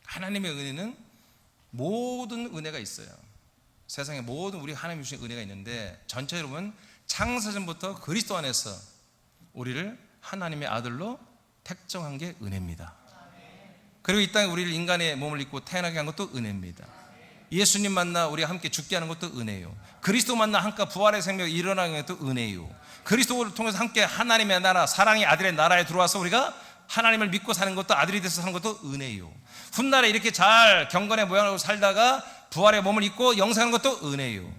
하나님의 은혜는 모든 은혜가 있어요. 세상에 모든 우리 하나님이 주신 은혜가 있는데 전체로 보면 창세전부터 그리스도 안에서 우리를 하나님의 아들로 택정한 게 은혜입니다. 그리고 이 땅에 우리를 인간의 몸을 입고 태어나게 한 것도 은혜입니다. 예수님 만나 우리가 함께 죽게 하는 것도 은혜요. 그리스도 만나 함께 부활의 생명이 일어나는 것도 은혜요. 그리스도를 통해서 함께 하나님의 나라, 사랑의 아들의 나라에 들어와서 우리가 하나님을 믿고 사는 것도, 아들이 돼서 사는 것도 은혜요. 훗날에 이렇게 잘 경건의 모양으로 살다가 부활의 몸을 입고 영생하는 것도 은혜요.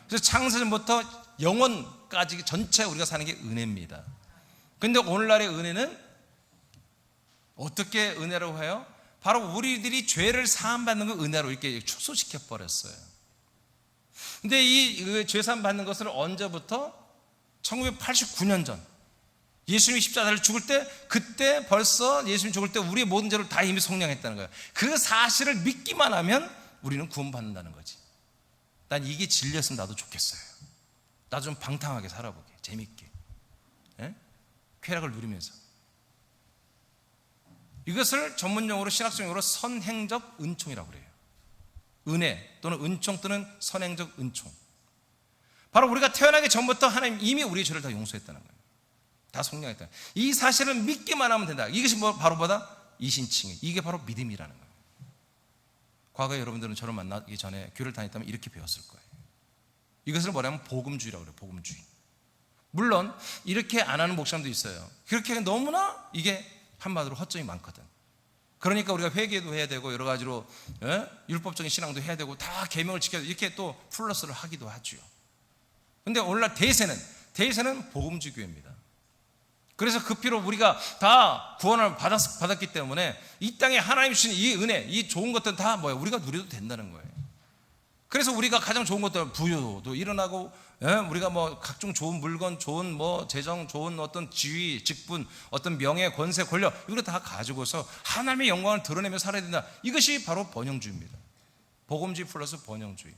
그래서 창세전부터 영원까지 전체 우리가 사는 게 은혜입니다. 근데 오늘날의 은혜는 어떻게 은혜라고 해요? 바로 우리들이 죄를 사함받는 걸 은혜로 이렇게 축소시켜 버렸어요. 근데 이 죄사함 받는 것을 언제부터? 1989년 전 예수님이 십자가를 죽을 때, 그때 벌써 예수님 죽을 때 우리의 모든 죄를 다 이미 속량했다는 거예요. 그 사실을 믿기만 하면 우리는 구원받는다는 거지. 난 이게 진리였으면 나도 좋겠어요. 나도 좀 방탕하게 살아보게, 재밌게, 쾌락을 누리면서. 이것을 전문용어로, 신학적용어로 선행적 은총이라고 그래요. 은혜 또는 은총 또는 선행적 은총. 바로 우리가 태어나기 전부터 하나님 이미 우리의 죄를 다 용서했다는 거예요. 다 속량했다. 이 사실을 믿기만 하면 된다. 이것이 바로 뭐다? 이신칭의. 이게 바로 믿음이라는 거예요. 과거에 여러분들은 저를 만나기 전에 교회를 다녔다면 이렇게 배웠을 거예요. 이것을 뭐냐면 복음주의라고 그래요. 복음주의. 물론 이렇게 안 하는 목사님도 있어요. 그렇게 너무나 이게 한마디로 허점이 많거든. 그러니까 우리가 회개도 해야 되고 여러 가지로 율법적인 신앙도 해야 되고 다 계명을 지켜야 되고 이렇게 또 플러스를 하기도 하죠. 근데 오늘날 대세는 복음주의 교회입니다. 그래서 그 피로 우리가 다 구원을 받았기 때문에 이 땅에 하나님 주신 이 은혜, 이 좋은 것들은 다 뭐야? 우리가 누려도 된다는 거예요. 그래서 우리가 가장 좋은 것들, 부유도 일어나고, 우리가 뭐 각종 좋은 물건, 좋은 뭐 재정, 좋은 어떤 지위, 직분, 어떤 명예, 권세, 권력, 이걸 다 가지고서 하나님의 영광을 드러내며 살아야 된다. 이것이 바로 번영주의입니다. 복음주의 플러스 번영주의.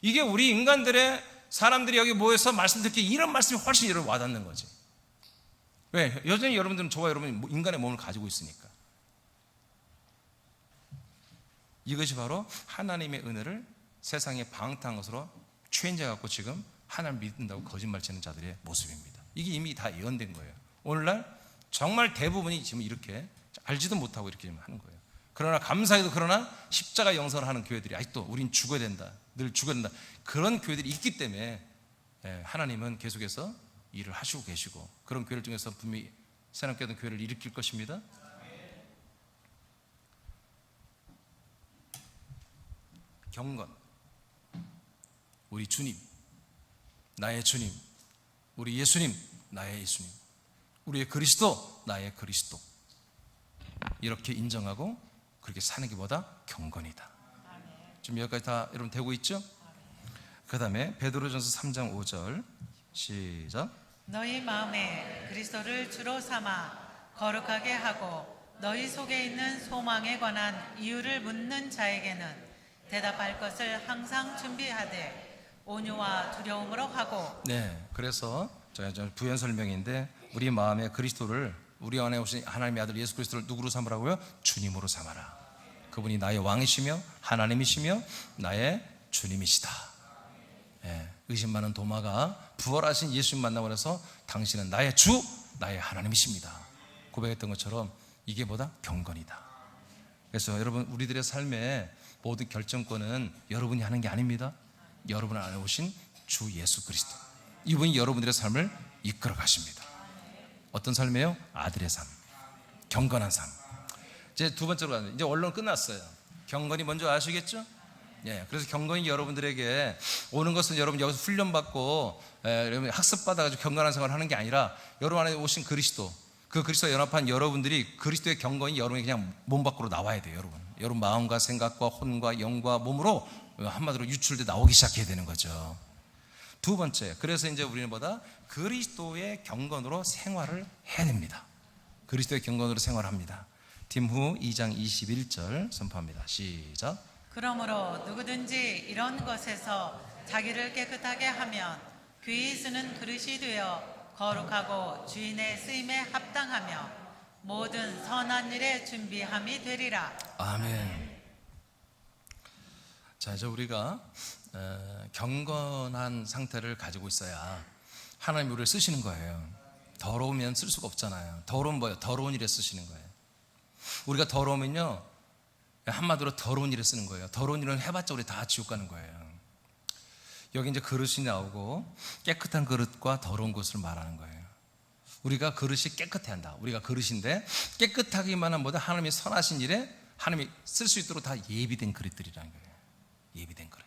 이게 우리 인간들의, 사람들이 여기 모여서 말씀 듣기, 이런 말씀이 훨씬 여러분 와닿는 거지. 왜? 여전히 여러분들은 저와 여러분이 인간의 몸을 가지고 있으니까. 이것이 바로 하나님의 은혜를 세상에 방탕한 것으로 취행해 갖고 지금 하나님 믿는다고 거짓말 치는 자들의 모습입니다. 이게 이미 다 예언된 거예요. 오늘날 정말 대부분이 지금 이렇게 알지도 못하고 이렇게 하는 거예요. 그러나 감사해도, 그러나 십자가 영성을 하는 교회들이 아직도 우린 죽어야 된다, 늘 죽어야 된다, 그런 교회들이 있기 때문에 하나님은 계속해서 일을 하시고 계시고, 그런 교회를 중에서 분명히 새롭게 교회를 일으킬 것입니다. 경건, 우리 주님, 나의 주님, 우리 예수님, 나의 예수님, 우리의 그리스도, 나의 그리스도, 이렇게 인정하고 그렇게 사는 게 뭐다? 경건이다. 지금 여기까지 다 여러분 되고 있죠? 그 다음에 베드로전서 3장 5절 시작. 너희 마음에 그리스도를 주로 삼아 거룩하게 하고 너희 속에 있는 소망에 관한 이유를 묻는 자에게는 대답할 것을 항상 준비하되 온유와 두려움으로 하고. 네, 그래서 제가 부연 설명인데, 우리 마음에 그리스도를, 우리 안에 오신 하나님의 아들 예수 그리스도를 누구로 삼으라고요? 주님으로 삼아라. 그분이 나의 왕이시며 하나님이시며 나의 주님이시다. 의심 많은 도마가 부활하신 예수님 만나고 나서 당신은 나의 주, 나의 하나님이십니다 고백했던 것처럼 이게 뭐다? 경건이다. 그래서 여러분, 우리들의 삶의 모든 결정권은 여러분이 하는 게 아닙니다. 여러분 안에 오신 주 예수 그리스도, 이분이 여러분들의 삶을 이끌어 가십니다. 어떤 삶이에요? 아들의 삶, 경건한 삶. 이제 두 번째로 가는, 이제 원론 끝났어요. 경건이 뭔지 아시겠죠? 그래서 경건이 여러분들에게 오는 것은 여러분 여기서 훈련받고 학습받아가지고 경건한 생활을 하는 게 아니라, 여러분 안에 오신 그리스도, 그 그리스도와 연합한 여러분들이 그리스도의 경건이 여러분이 그냥 몸 밖으로 나와야 돼요. 여러분 마음과 생각과 혼과 영과 몸으로 한마디로 유출돼 나오기 시작해야 되는 거죠. 두 번째, 그래서 이제 우리는 뭐다? 그리스도의 경건으로 생활을 해야 됩니다. 그리스도의 경건으로 생활합니다. 디모데 2장 21절 선포합니다. 시작. 그러므로 누구든지 이런 것에서 자기를 깨끗하게 하면 귀히 쓰는 그릇이 되어 거룩하고 주인의 쓰임에 합당하며 모든 선한 일에 준비함이 되리라. 아멘. 자, 이제 우리가 경건한 상태를 가지고 있어야 하나님이 우리를 쓰시는 거예요. 더러우면 쓸 수가 없잖아요. 더러운 뭐예요? 더러운 일에 쓰시는 거예요. 우리가 더러우면요, 한마디로 더러운 일에 쓰는 거예요. 더러운 일은 해봤자 우리 다 지옥 가는 거예요. 여기 이제 그릇이 나오고 깨끗한 그릇과 더러운 것을 말하는 거예요. 우리가 그릇이 깨끗해야 한다. 우리가 그릇인데 깨끗하기만 한보다 하나님이 선하신 일에 하나님이 쓸 수 있도록 다 예비된 그릇들이라는 거예요. 예비된 그릇.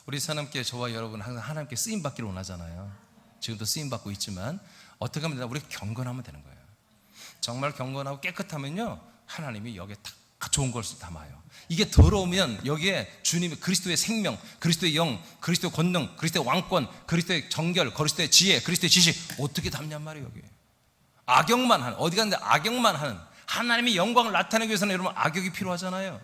우리 사람께 저와 여러분 항상 하나님께 쓰임 받기를 원하잖아요. 지금도 쓰임 받고 있지만 어떻게 하면 되나? 우리가 경건하면 되는 거예요. 정말 경건하고 깨끗하면요, 하나님이 여기에 다 좋은 것을 담아요. 이게 더러우면 여기에 주님의 그리스도의 생명, 그리스도의 영, 그리스도의 권능, 그리스도의 왕권, 그리스도의 정결, 그리스도의 지혜, 그리스도의 지식 어떻게 담냔 말이에요. 여기에 악역만 하는, 어디 갔는데 악역만 하는, 하나님의 영광을 나타내기 위해서는 여러분 악역이 필요하잖아요.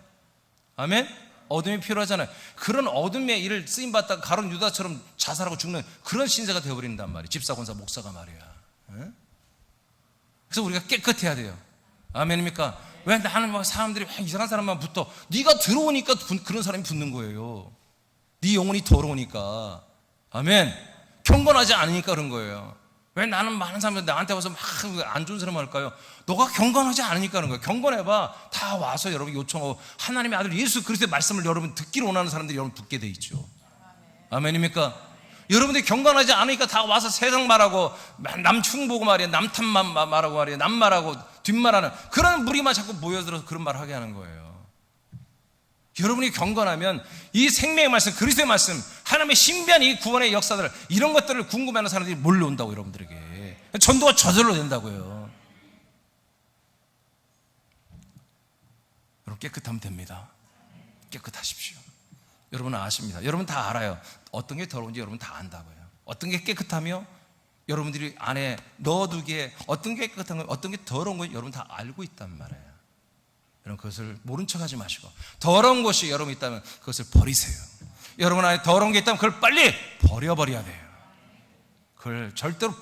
아멘? 어둠이 필요하잖아요. 그런 어둠의 일을 쓰임받다가 가룟 유다처럼 자살하고 죽는 그런 신세가 되어버린단 말이에요. 집사, 권사, 목사가 말이야. 에? 그래서 우리가 깨끗해야 돼요. 아멘입니까? 왜 나는 사람들이 이상한 사람만 붙어? 네가 들어오니까 그런 사람이 붙는 거예요. 네 영혼이 더러우니까. 아멘. 경건하지 않으니까 그런 거예요. 왜 나는 많은 사람들 나한테 와서 막 안 좋은 사람 할까요? 너가 경건하지 않으니까 그런 거예요. 경건해봐. 다 와서 여러분 요청하고 하나님의 아들 예수 그리스도의 말씀을 여러분 듣기를 원하는 사람들이 여러분 듣게 돼 있죠. 아멘입니까? 여러분들이 경건하지 않으니까 다 와서 세상 말하고 남충 보고 말이야, 남탓만 말하고 말이야, 남말하고 뒷말하는 그런 무리만 자꾸 모여들어서 그런 말을 하게 하는 거예요. 여러분이 경건하면 이 생명의 말씀, 그리스도의 말씀, 하나님의 신비한 이 구원의 역사들, 이런 것들을 궁금해하는 사람들이 몰려온다고. 여러분들에게 전도가 저절로 된다고요. 여러분 깨끗하면 됩니다. 깨끗하십시오. 여러분은 아십니다. 여러분 다 알아요. 어떤 게 더러운지 여러분 다 안다고요. 어떤 게 깨끗하며 여러분들이 안에 넣어두기에 어떤 게 깨끗한 거, 어떤 게 더러운 거 여러분 다 알고 있단 말이에요. 여러분 그것을 모른 척하지 마시고, 더러운 것이 여러분 있다면 그것을 버리세요. 여러분 안에 더러운 게 있다면 그걸 빨리 버려버려야 돼요. 그걸 절대로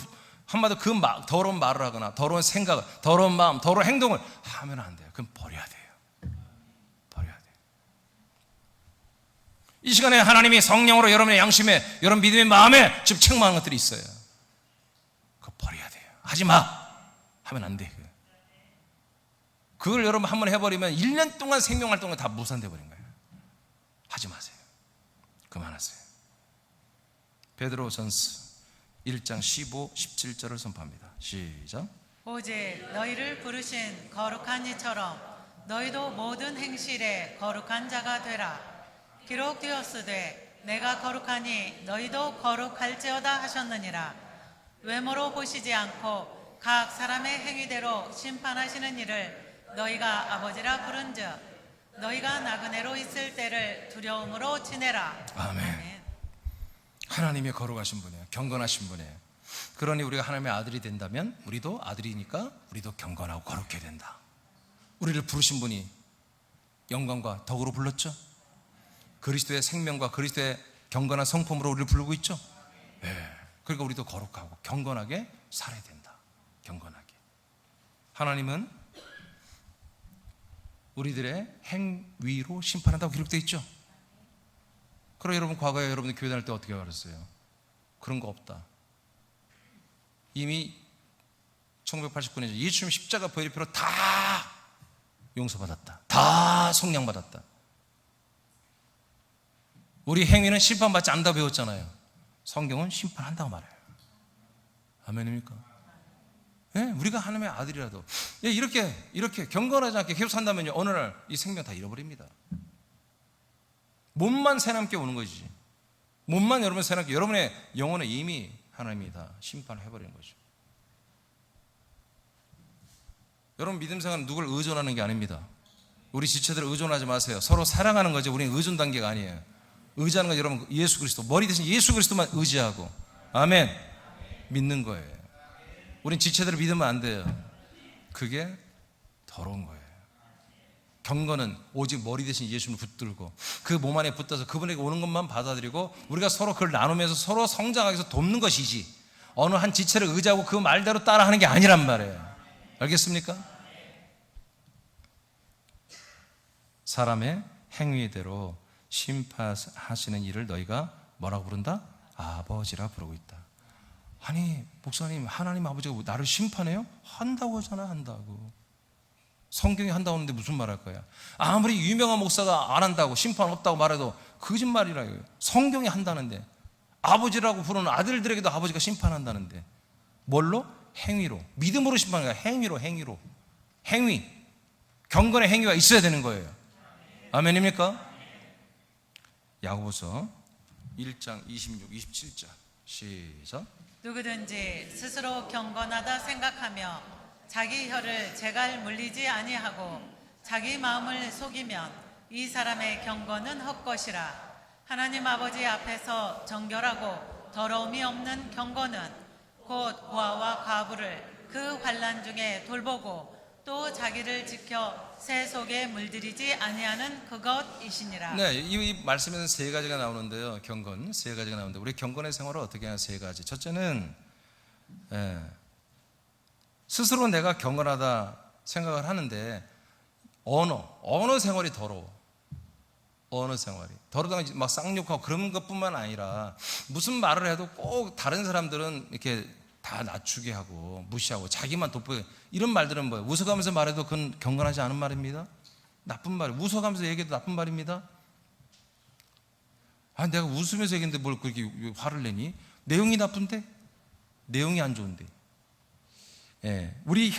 한마디로 더러운 말을 하거나 더러운 생각을, 더러운 마음, 더러운 행동을 하면 안 돼요. 그건 버려야 돼요. 이 시간에 하나님이 성령으로 여러분의 양심에, 여러분 믿음의 마음에 지금 책망하는 것들이 있어요. 그거 버려야 돼요. 하지마 하면 안 돼요. 그걸 여러분 한번 해버리면 1년 동안 생명활동이 다 무산돼 버린 거예요. 하지 마세요. 그만하세요. 베드로전서 1장 15, 17절을 선포합니다. 시작. 오직 너희를 부르신 거룩한 이처럼 너희도 모든 행실에 거룩한 자가 되라. 기록되었으되 내가 거룩하니 너희도 거룩할지어다 하셨느니라. 외모로 보시지 않고 각 사람의 행위대로 심판하시는 이를 너희가 아버지라 부른즉 너희가 나그네로 있을 때를 두려움으로 지내라. 아멘. 하나님의 거룩하신 분이에요. 경건하신 분이에요. 그러니 우리가 하나님의 아들이 된다면 우리도 아들이니까 우리도 경건하고 거룩해야 된다. 우리를 부르신 분이 영광과 덕으로 불렀죠. 그리스도의 생명과 그리스도의 경건한 성품으로 우리를 부르고 있죠. 네. 그러니까 우리도 거룩하고 경건하게 살아야 된다. 경건하게. 하나님은 우리들의 행위로 심판한다고 기록되어 있죠. 그럼 여러분 과거에 여러분들 교회 다닐 때 어떻게 알았어요? 그런 거 없다. 이미 1989년에 예수님 십자가 보혈의 피로 다 용서받았다. 다 속량받았다. 우리 행위는 심판받지 않는다고 배웠잖아요. 성경은 심판한다고 말해요. 아멘입니까? 네, 우리가 하나님의 아들이라도 이렇게 경건하지 않게 계속 산다면요, 어느 날 이 생명 다 잃어버립니다. 몸만 새남게 오는 것이지. 몸만 여러분 새남게, 여러분의 영혼에 이미 하나님이 다 심판해버리는 거죠. 여러분 믿음 생활은 누굴 의존하는 게 아닙니다. 우리 지체들을 의존하지 마세요. 서로 사랑하는 거죠. 우리는 의존 단계가 아니에요. 의지하는 건 여러분 예수 그리스도, 머리 대신 예수 그리스도만 의지하고, 아멘, 믿는 거예요. 우린 지체들을 믿으면 안 돼요. 그게 더러운 거예요. 경건은 오직 머리 대신 예수님을 붙들고 그 몸 안에 붙어서 그분에게 오는 것만 받아들이고 우리가 서로 그걸 나누면서 서로 성장하기 위해서 돕는 것이지, 어느 한 지체를 의지하고 그 말대로 따라하는 게 아니란 말이에요. 알겠습니까? 사람의 행위대로 심판하시는 일을 너희가 뭐라고 부른다? 아버지라 부르고 있다. 아니 목사님, 하나님 아버지가 나를 심판해요? 한다고 하잖아. 한다고. 성경이 한다고 하는데 무슨 말 할 거야? 아무리 유명한 목사가 안 한다고 심판 없다고 말해도 거짓말이라고요. 성경이 한다는데, 아버지라고 부르는 아들들에게도 아버지가 심판한다는데, 뭘로? 행위로. 믿음으로 심판하는 거야. 행위로. 행위. 경건의 행위가 있어야 되는 거예요. 아멘입니까? 야고보서 1장 26, 27절 시작. 누구든지 스스로 경건하다 생각하며 자기 혀를 제갈 물리지 아니하고 자기 마음을 속이면 이 사람의 경건은 헛것이라. 하나님 아버지 앞에서 정결하고 더러움이 없는 경건은 곧 고아와 과부를 그 환난 중에 돌보고 또 자기를 지켜 새 속에 물들이지 아니하는 그것이시니라. 네, 이 말씀에는 세 가지가 나오는데요. 경건 세 가지가 나오는데, 우리 경건의 생활을 어떻게 하냐? 세 가지. 첫째는 스스로 내가 경건하다 생각을 하는데, 언어 생활이 더러워. 언어 생활이 더러다가 막 쌍욕하고 그런 것뿐만 아니라, 무슨 말을 해도 꼭 다른 사람들은 이렇게 다 낮추게 하고 무시하고 자기만 돋보이게, 이런 말들은 뭐예요? 웃어가면서 말해도 그건 경건하지 않은 말입니다. 나쁜 말이에요. 웃어가면서 얘기해도 나쁜 말입니다. 아, 내가 웃으면서 얘기했는데 뭘 그렇게 화를 내니? 내용이 나쁜데? 내용이 안 좋은데. 예, 우리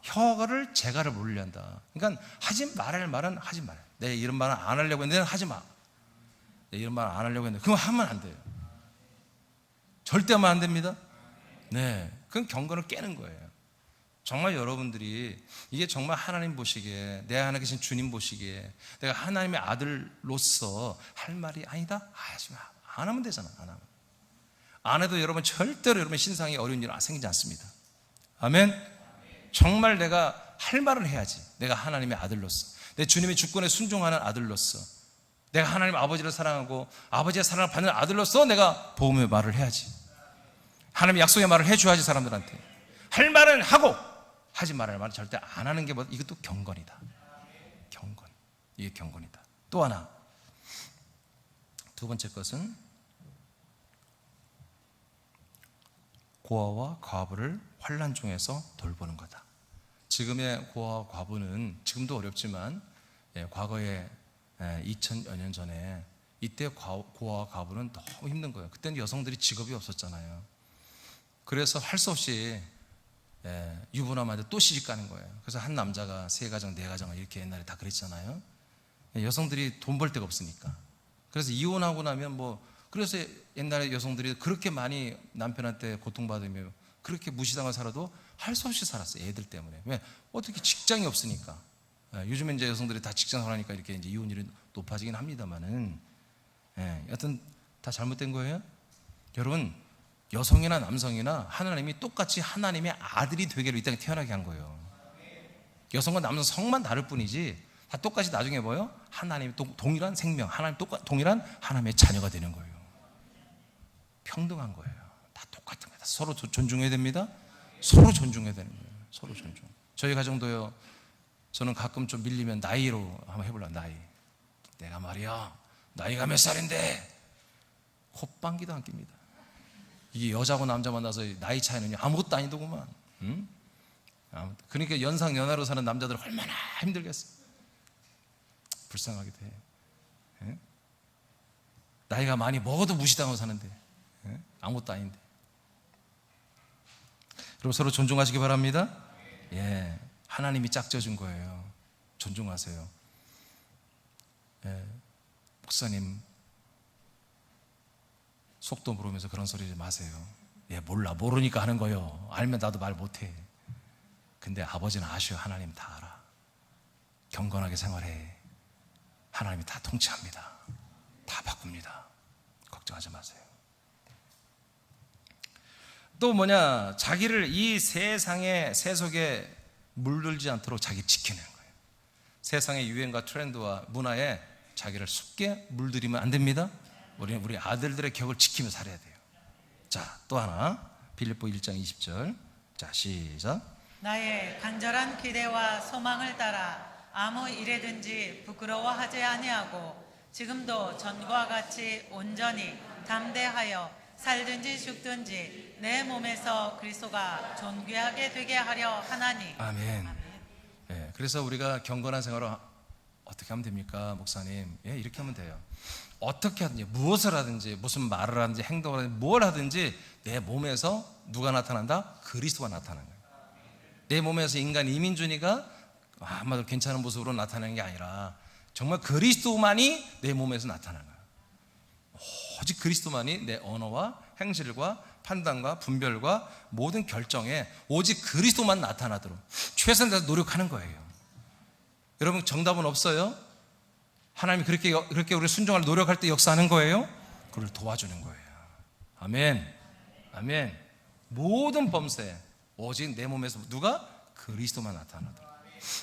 혀를 제갈을 물려야 한다. 그러니까 하지 말할 말은 하지 말. 내 이런 말은 안 하려고 했는데 하지 마. 내 이런 말 안 하려고 했는데 그거 하면 안 돼요. 절대 하면 안 됩니다. 네, 그건 경건을 깨는 거예요. 정말 여러분들이 이게 정말 하나님 보시기에, 내 안에 계신 주님 보시기에 내가 하나님의 아들로서 할 말이 아니다? 하지 마. 안 하면 되잖아. 안 해도 여러분 절대로 여러분 신상에 어려운 일 생기지 않습니다. 아멘. 정말 내가 할 말을 해야지. 내가 하나님의 아들로서, 내 주님의 주권에 순종하는 아들로서, 내가 하나님 아버지를 사랑하고 아버지의 사랑을 받는 아들로서 내가 복음의 말을 해야지. 하나님의 약속의 말을 해줘야지. 사람들한테 할 말은 하고 하지 말할 말은 절대 안 하는 게 뭐다? 이것도 경건이다. 경건. 이게 경건이다. 또 하나, 두 번째 것은 고아와 과부를 환난 중에서 돌보는 거다. 지금의 고아와 과부는 지금도 어렵지만, 과거에 2000여 년 전에 이때 고아와 과부는 너무 힘든 거예요. 그때는 여성들이 직업이 없었잖아요. 그래서 할 수 없이 유부남한테 또 시집 가는 거예요. 그래서 한 남자가 세 가정, 네 가정 이렇게 옛날에 다 그랬잖아요. 여성들이 돈 벌 데가 없으니까. 그래서 이혼하고 나면 그래서 옛날에 여성들이 그렇게 많이 남편한테 고통받으며 그렇게 무시당하고 살아도 할 수 없이 살았어요. 애들 때문에. 왜? 어떻게 직장이 없으니까. 요즘에 이제 여성들이 다 직장 생활하니까 이렇게 이제 이혼율이 높아지긴 합니다만은, 여하튼 다 잘못된 거예요. 여러분, 여성이나 남성이나 하나님이 똑같이 하나님의 아들이 되기로 이 땅에 태어나게 한 거예요. 여성과 남성 성만 다를 뿐이지 다 똑같이 나중에 뭐예요? 하나님 동일한 생명, 하나님 동일한 하나님의 자녀가 되는 거예요. 평등한 거예요. 다 똑같은 거예요. 서로 존중해야 됩니다. 서로 존중해야 되는 거예요. 서로 존중. 저희 가정도요. 저는 가끔 좀 밀리면 나이로 한번 해보려고. 나이. 내가 말이야, 나이가 몇 살인데 콧방귀도 안 낍니다. 이게 여자고 남자 만나서 나이 차이는 아무것도 아니더구만. 응? 그러니까 연상연하로 사는 남자들 얼마나 힘들겠어. 불쌍하기도 해. 응? 나이가 많이 먹어도 무시당하고 사는데, 응? 아무것도 아닌데. 여러분, 서로 존중하시기 바랍니다. 예, 하나님이 짝져준 거예요. 존중하세요. 예, 목사님 속도 모르면서 그런 소리 하지 마세요. 예, 모르니까 하는 거예요. 알면 나도 말 못해. 근데 아버지는 아셔요. 하나님 다 알아. 경건하게 생활해. 하나님이 다 통치합니다. 다 바꿉니다. 걱정하지 마세요. 또 자기를 이 세상의 세속에 물들지 않도록 자기 지키는 거예요. 세상의 유행과 트렌드와 문화에 자기를 쉽게 물들이면 안 됩니다. 우리 아들들의 격을 지키며 살아야 돼요. 자, 또 하나, 빌립보 1장 20절. 자, 시작. 나의 간절한 기대와 소망을 따라 아무 일에든지 부끄러워하지 아니하고 지금도 전과 같이 온전히 담대하여 살든지 죽든지 내 몸에서 그리스도가 존귀하게 되게 하려 하나니. 아멘. 예, 그래서 우리가 경건한 생활을 어떻게 하면 됩니까, 목사님? 예, 이렇게 하면 돼요. 어떻게 하든지, 무엇을 하든지, 무슨 말을 하든지, 행동을 하든지, 뭘 하든지 내 몸에서 누가 나타난다? 그리스도가 나타나는 거예요. 내 몸에서 인간 이민준이가 아마도 괜찮은 모습으로 나타나는 게 아니라 정말 그리스도만이 내 몸에서 나타나는 거예요. 오직 그리스도만이 내 언어와 행실과 판단과 분별과 모든 결정에 오직 그리스도만 나타나도록 최선을 다해서 노력하는 거예요. 여러분, 정답은 없어요. 하나님이 그렇게 우리 순종할 노력할 때 역사하는 거예요. 그걸 도와주는 거예요. 아멘. 아멘. 모든 범죄 오직 내 몸에서 누가? 그리스도만 나타나도록.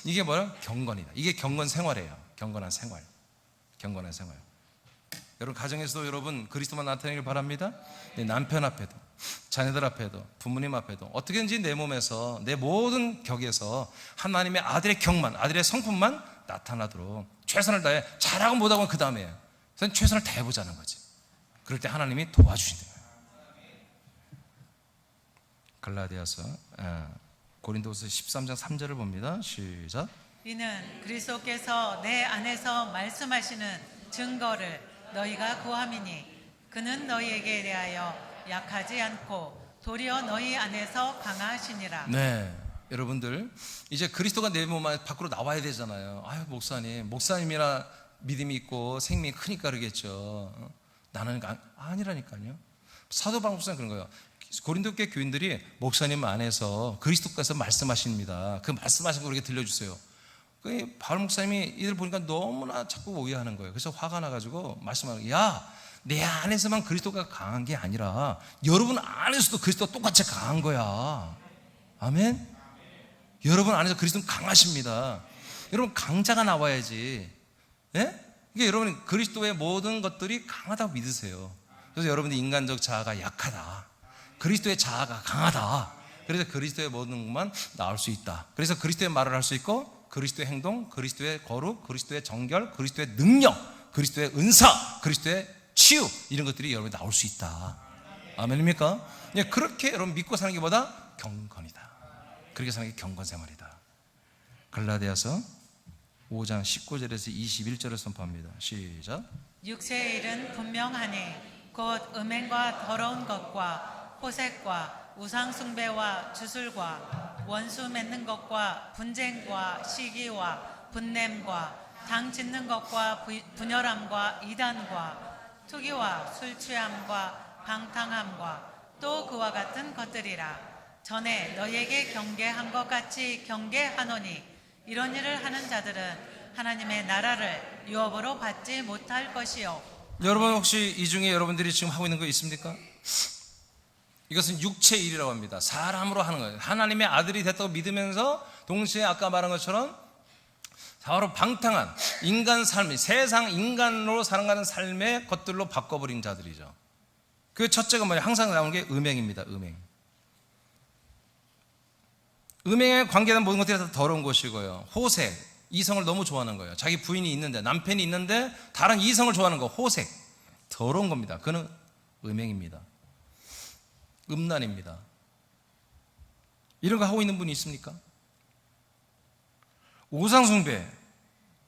이게 뭐야? 경건이다. 이게 경건 생활이에요. 경건한 생활. 경건한 생활. 여러분, 가정에서도 여러분 그리스도만 나타내길 바랍니다. 내 남편 앞에도, 자녀들 앞에도, 부모님 앞에도 어떻게든지 내 몸에서, 내 모든 격에서 하나님의 아들의 경만, 아들의 성품만 나타나도록 최선을 다해. 잘하고 못하고는 그 다음에 최선을 다해보자는 거지. 그럴 때 하나님이 도와주신다. 갈라디아서 고린도서 13장 3절을 봅니다. 시작. 이는 그리스도께서 내 안에서 말씀하시는 증거를 너희가 구함이니 그는 너희에게 대하여 약하지 않고 도리어 너희 안에서 강하시니라. 네, 여러분들 이제 그리스도가 내 몸 안에 밖으로 나와야 되잖아요. 아유, 목사님이나 믿음이 있고 생명이 크니까 그러겠죠. 나는 아니라니까요. 사도 바울 목사는 그런 거예요. 고린도 교회 교인들이 목사님 안에서 그리스도께서 말씀하십니다. 그 말씀하신 거 우리에게 들려주세요. 그 바울 목사님이 이들 보니까 너무나 자꾸 오해하는 거예요. 그래서 화가 나가지고 말씀하는 거예요. 야, 내 안에서만 그리스도가 강한 게 아니라 여러분 안에서도 그리스도가 똑같이 강한 거야. 아멘. 여러분 안에서 그리스도는 강하십니다. 여러분 강자가 나와야지. 예? 이게 여러분 그리스도의 모든 것들이 강하다고 믿으세요. 그래서 여러분들 인간적 자아가 약하다, 그리스도의 자아가 강하다. 그래서 그리스도의 모든 것만 나올 수 있다. 그래서 그리스도의 말을 할 수 있고 그리스도의 행동, 그리스도의 거룩, 그리스도의 정결, 그리스도의 능력, 그리스도의 은사, 그리스도의 치유, 이런 것들이 여러분이 나올 수 있다. 아멘입니까? 그렇게 여러분 믿고 사는 게 뭐다? 경건이다. 그렇게 사는 게 경건 생활이다. 갈라디아서 5장 19절에서 21절을 선포합니다. 시작. 육체의 일은 분명하니 곧 음행과 더러운 것과 호색과 우상숭배와 주술과 원수 맺는 것과 분쟁과 시기와 분냄과 당 짓는 것과 분열함과 이단과 투기와 술 취함과 방탕함과 또 그와 같은 것들이라. 전에 너희에게 경계한 것 같이 경계하노니 이런 일을 하는 자들은 하나님의 나라를 유업으로 받지 못할 것이요. 여러분 혹시 이 중에 여러분들이 지금 하고 있는 거 있습니까? 이것은 육체의 일이라고 합니다. 사람으로 하는 거예요. 하나님의 아들이 됐다고 믿으면서 동시에 아까 말한 것처럼 바로 방탕한 인간 삶이, 세상 인간으로 살아가는 삶의 것들로 바꿔버린 자들이죠. 그 첫째가 뭐냐? 항상 나오는 게 음행입니다. 음행에 관계된 모든 것들이 다 더러운 것이고요. 호색, 이성을 너무 좋아하는 거예요. 자기 부인이 있는데, 남편이 있는데 다른 이성을 좋아하는 거, 호색, 더러운 겁니다. 그는 음행입니다. 음란입니다. 이런 거 하고 있는 분이 있습니까? 우상숭배,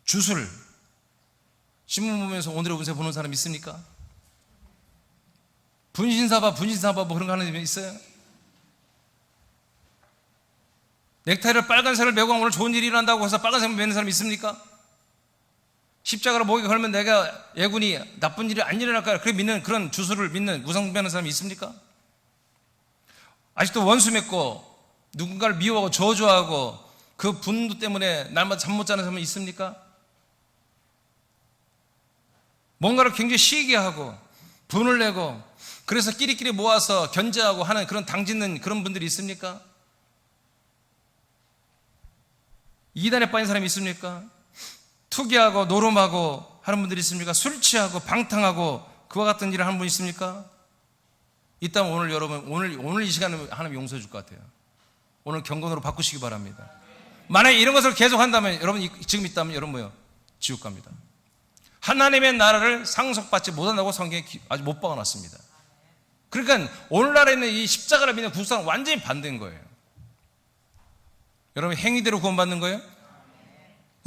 주술, 신문 보면서 오늘의 운세 보는 사람 있습니까? 분신사바 뭐 그런 거 하는 분 있어요? 넥타이를 빨간색을 메고 오늘 좋은 일이 일어난다고 해서 빨간색을 메는 사람 있습니까? 십자가를 목에 걸면 내가 예군이 나쁜 일이 안 일어날까, 그렇게 믿는, 그런 주술을 믿는, 우상숭배하는 사람이 있습니까? 아직도 원수 맺고 누군가를 미워하고 저주하고 그 분노 때문에 날마다 잠 못 자는 사람은 있습니까? 뭔가를 굉장히 시기게 하고 분을 내고 그래서 끼리끼리 모아서 견제하고 하는 그런 당짓는 그런 분들이 있습니까? 이단에 빠진 사람이 있습니까? 투기하고 노름하고 하는 분들이 있습니까? 술 취하고 방탕하고 그와 같은 일을 하는 분이 있습니까? 있다면 오늘 여러분, 오늘 이 시간에 하나님 용서해 줄 것 같아요. 오늘 경건으로 바꾸시기 바랍니다. 만약에 이런 것을 계속 한다면 여러분, 지금 있다면 여러분 뭐요? 지옥 갑니다. 하나님의 나라를 상속받지 못한다고 성경에 아직 못 박아놨습니다. 그러니까 오늘날에 있는 이 십자가를 믿는 구속사는 완전히 반대인 거예요. 여러분 행위대로 구원받는 거예요?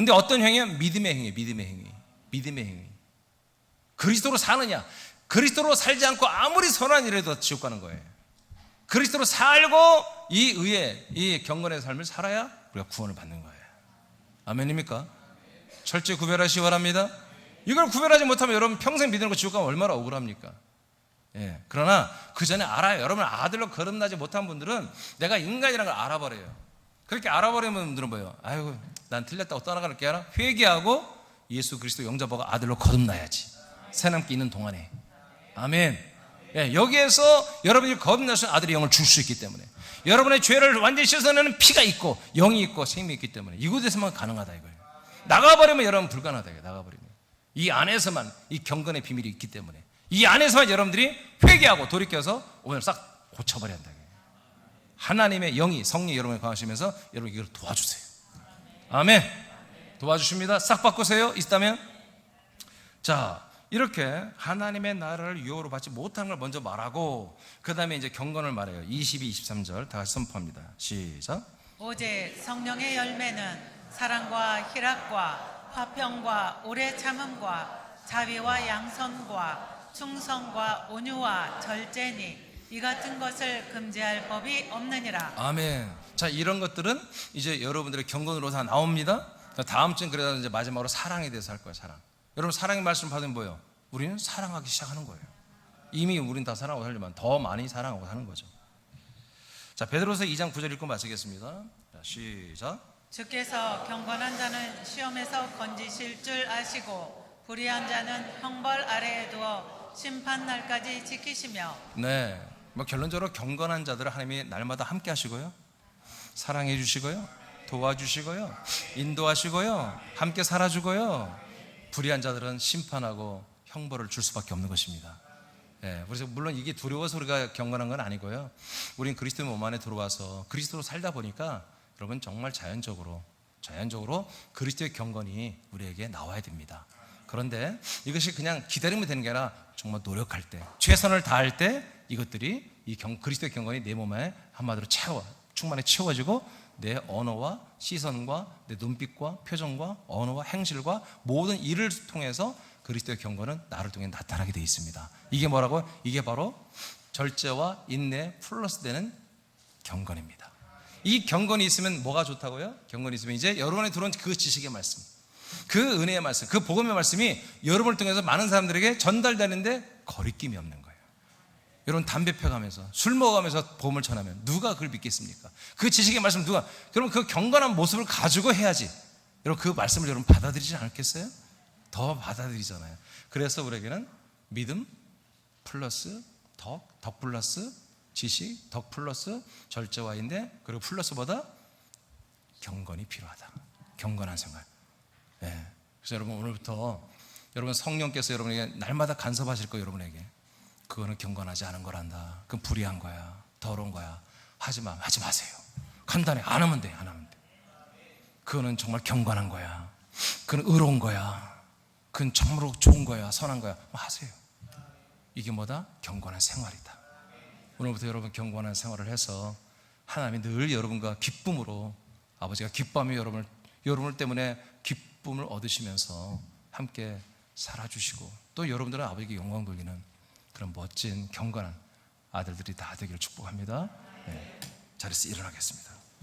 근데 어떤 행위야? 믿음의 행위, 믿음의 행위, 믿음의 행위. 그리스도로 사느냐? 그리스도로 살지 않고 아무리 선한 일해도 지옥 가는 거예요. 그리스도로 살고 이 의에, 이 경건의 삶을 살아야 우리가 구원을 받는 거예요. 아멘입니까? 철저히 구별하시기 바랍니다. 이걸 구별하지 못하면 여러분 평생 믿는 거 지옥 가면 얼마나 억울합니까? 예. 그러나 그 전에 알아요. 여러분 아들로 거듭나지 못한 분들은 내가 인간이라는 걸 알아버려요. 그렇게 알아버리는 분들은 뭐예요? 아이고, 난 틀렸다고 떠나갈 게 아니라 회개하고 예수 그리스도 영접하고 아들로 거듭나야지. 새남기 있는 동안에. 아멘. 예, 여기에서 여러분이 거듭나신 아들의 영을 줄 수 있기 때문에, 여러분의 죄를 완전히 씻어내는 피가 있고 영이 있고 생명이 있기 때문에 이곳에서만 가능하다 이거예요. 나가버리면 여러분 불가능하다 이거예요. 나가버리면 이 안에서만 이 경건의 비밀이 있기 때문에 이 안에서만 여러분들이 회개하고 돌이켜서 오늘 싹 고쳐버려야 한다. 하나님의 영이, 성령이 여러분을 강하시면서 여러분 이걸 도와주세요. 아멘. 도와주십니다. 싹 바꾸세요. 있다면. 자, 이렇게 하나님의 나라를 유혹으로 받지 못하는 걸 먼저 말하고 그 다음에 이제 경건을 말해요. 22, 23절 다 같이 선포합니다. 시작. 오직 성령의 열매는 사랑과 희락과 화평과 오래 참음과 자비와 양선과 충성과 온유와 절제니 이 같은 것을 금지할 법이 없느니라. 아멘. 자, 이런 것들은 이제 여러분들의 경건으로 다 나옵니다. 다음 주엔 그래서 이제 마지막으로 사랑에 대해서 할 거예요. 사랑. 여러분 사랑의 말씀 받으면 뭐예요? 우리는 사랑하기 시작하는 거예요. 이미 우린 다 사랑하고 살지만 더 많이 사랑하고 사는 거죠. 자, 베드로서 2장 9절 읽고 마치겠습니다. 자, 시작. 주께서 경건한 자는 시험에서 건지실 줄 아시고 불의한 자는 형벌 아래에 두어 심판 날까지 지키시며. 네, 뭐 결론적으로 경건한 자들을 하나님이 날마다 함께 하시고요, 사랑해 주시고요, 도와주시고요, 인도하시고요, 함께 살아주고요. 불의한 자들은 심판하고 형벌을 줄 수밖에 없는 것입니다. 예, 그래서 물론 이게 두려워서 우리가 경건한 건 아니고요. 우린 그리스도의 몸 안에 들어와서 그리스도로 살다 보니까 여러분 정말 자연적으로 그리스도의 경건이 우리에게 나와야 됩니다. 그런데 이것이 그냥 기다리면 되는 게 아니라 정말 노력할 때, 최선을 다할 때 이것들이 그리스도의 경건이 내 몸에 한마디로 충만히 채워지고 내 언어와 시선과 내 눈빛과 표정과 언어와 행실과 모든 일을 통해서 그리스도의 경건은 나를 통해 나타나게 되어 있습니다. 이게 뭐라고요? 이게 바로 절제와 인내 플러스 되는 경건입니다. 이 경건이 있으면 뭐가 좋다고요? 경건이 있으면 이제 여러분에 들어온 그 지식의 말씀, 그 은혜의 말씀, 그 복음의 말씀이 여러분을 통해서 많은 사람들에게 전달되는데 거리낌이 없는 거예요. 여러분 담배 펴가면서 술 먹어가면서 복음을 전하면 누가 그걸 믿겠습니까? 그 지식의 말씀 누가, 여러분 그 경건한 모습을 가지고 해야지 여러분 그 말씀을 여러분 받아들이지 않겠어요? 더 받아들이잖아요. 그래서 우리에게는 믿음 플러스 덕 플러스 지식, 덕 플러스 절제와 인내, 그리고 플러스보다 경건이 필요하다. 경건한 생활. 네. 그래서 여러분 오늘부터 여러분 성령께서 여러분에게 날마다 간섭하실 거예요. 여러분에게 그거는 경건하지 않은 거란다. 그건 불의한 거야, 더러운 거야. 하지 마세요. 간단해. 안 하면 돼. 그거는 정말 경건한 거야. 그건 의로운 거야. 그건 정말로 좋은 거야, 선한 거야. 하세요. 이게 뭐다? 경건한 생활이다. 오늘부터 여러분 경건한 생활을 해서 하나님이 늘 여러분과 기쁨으로, 아버지가 기뻐하며 여러분을 때문에 기쁨을 얻으시면서 함께 살아주시고 또 여러분들은 아버지께 영광 돌리는 그런 멋진 경건한 아들들이 다 되기를 축복합니다. 네. 자리에서 일어나겠습니다.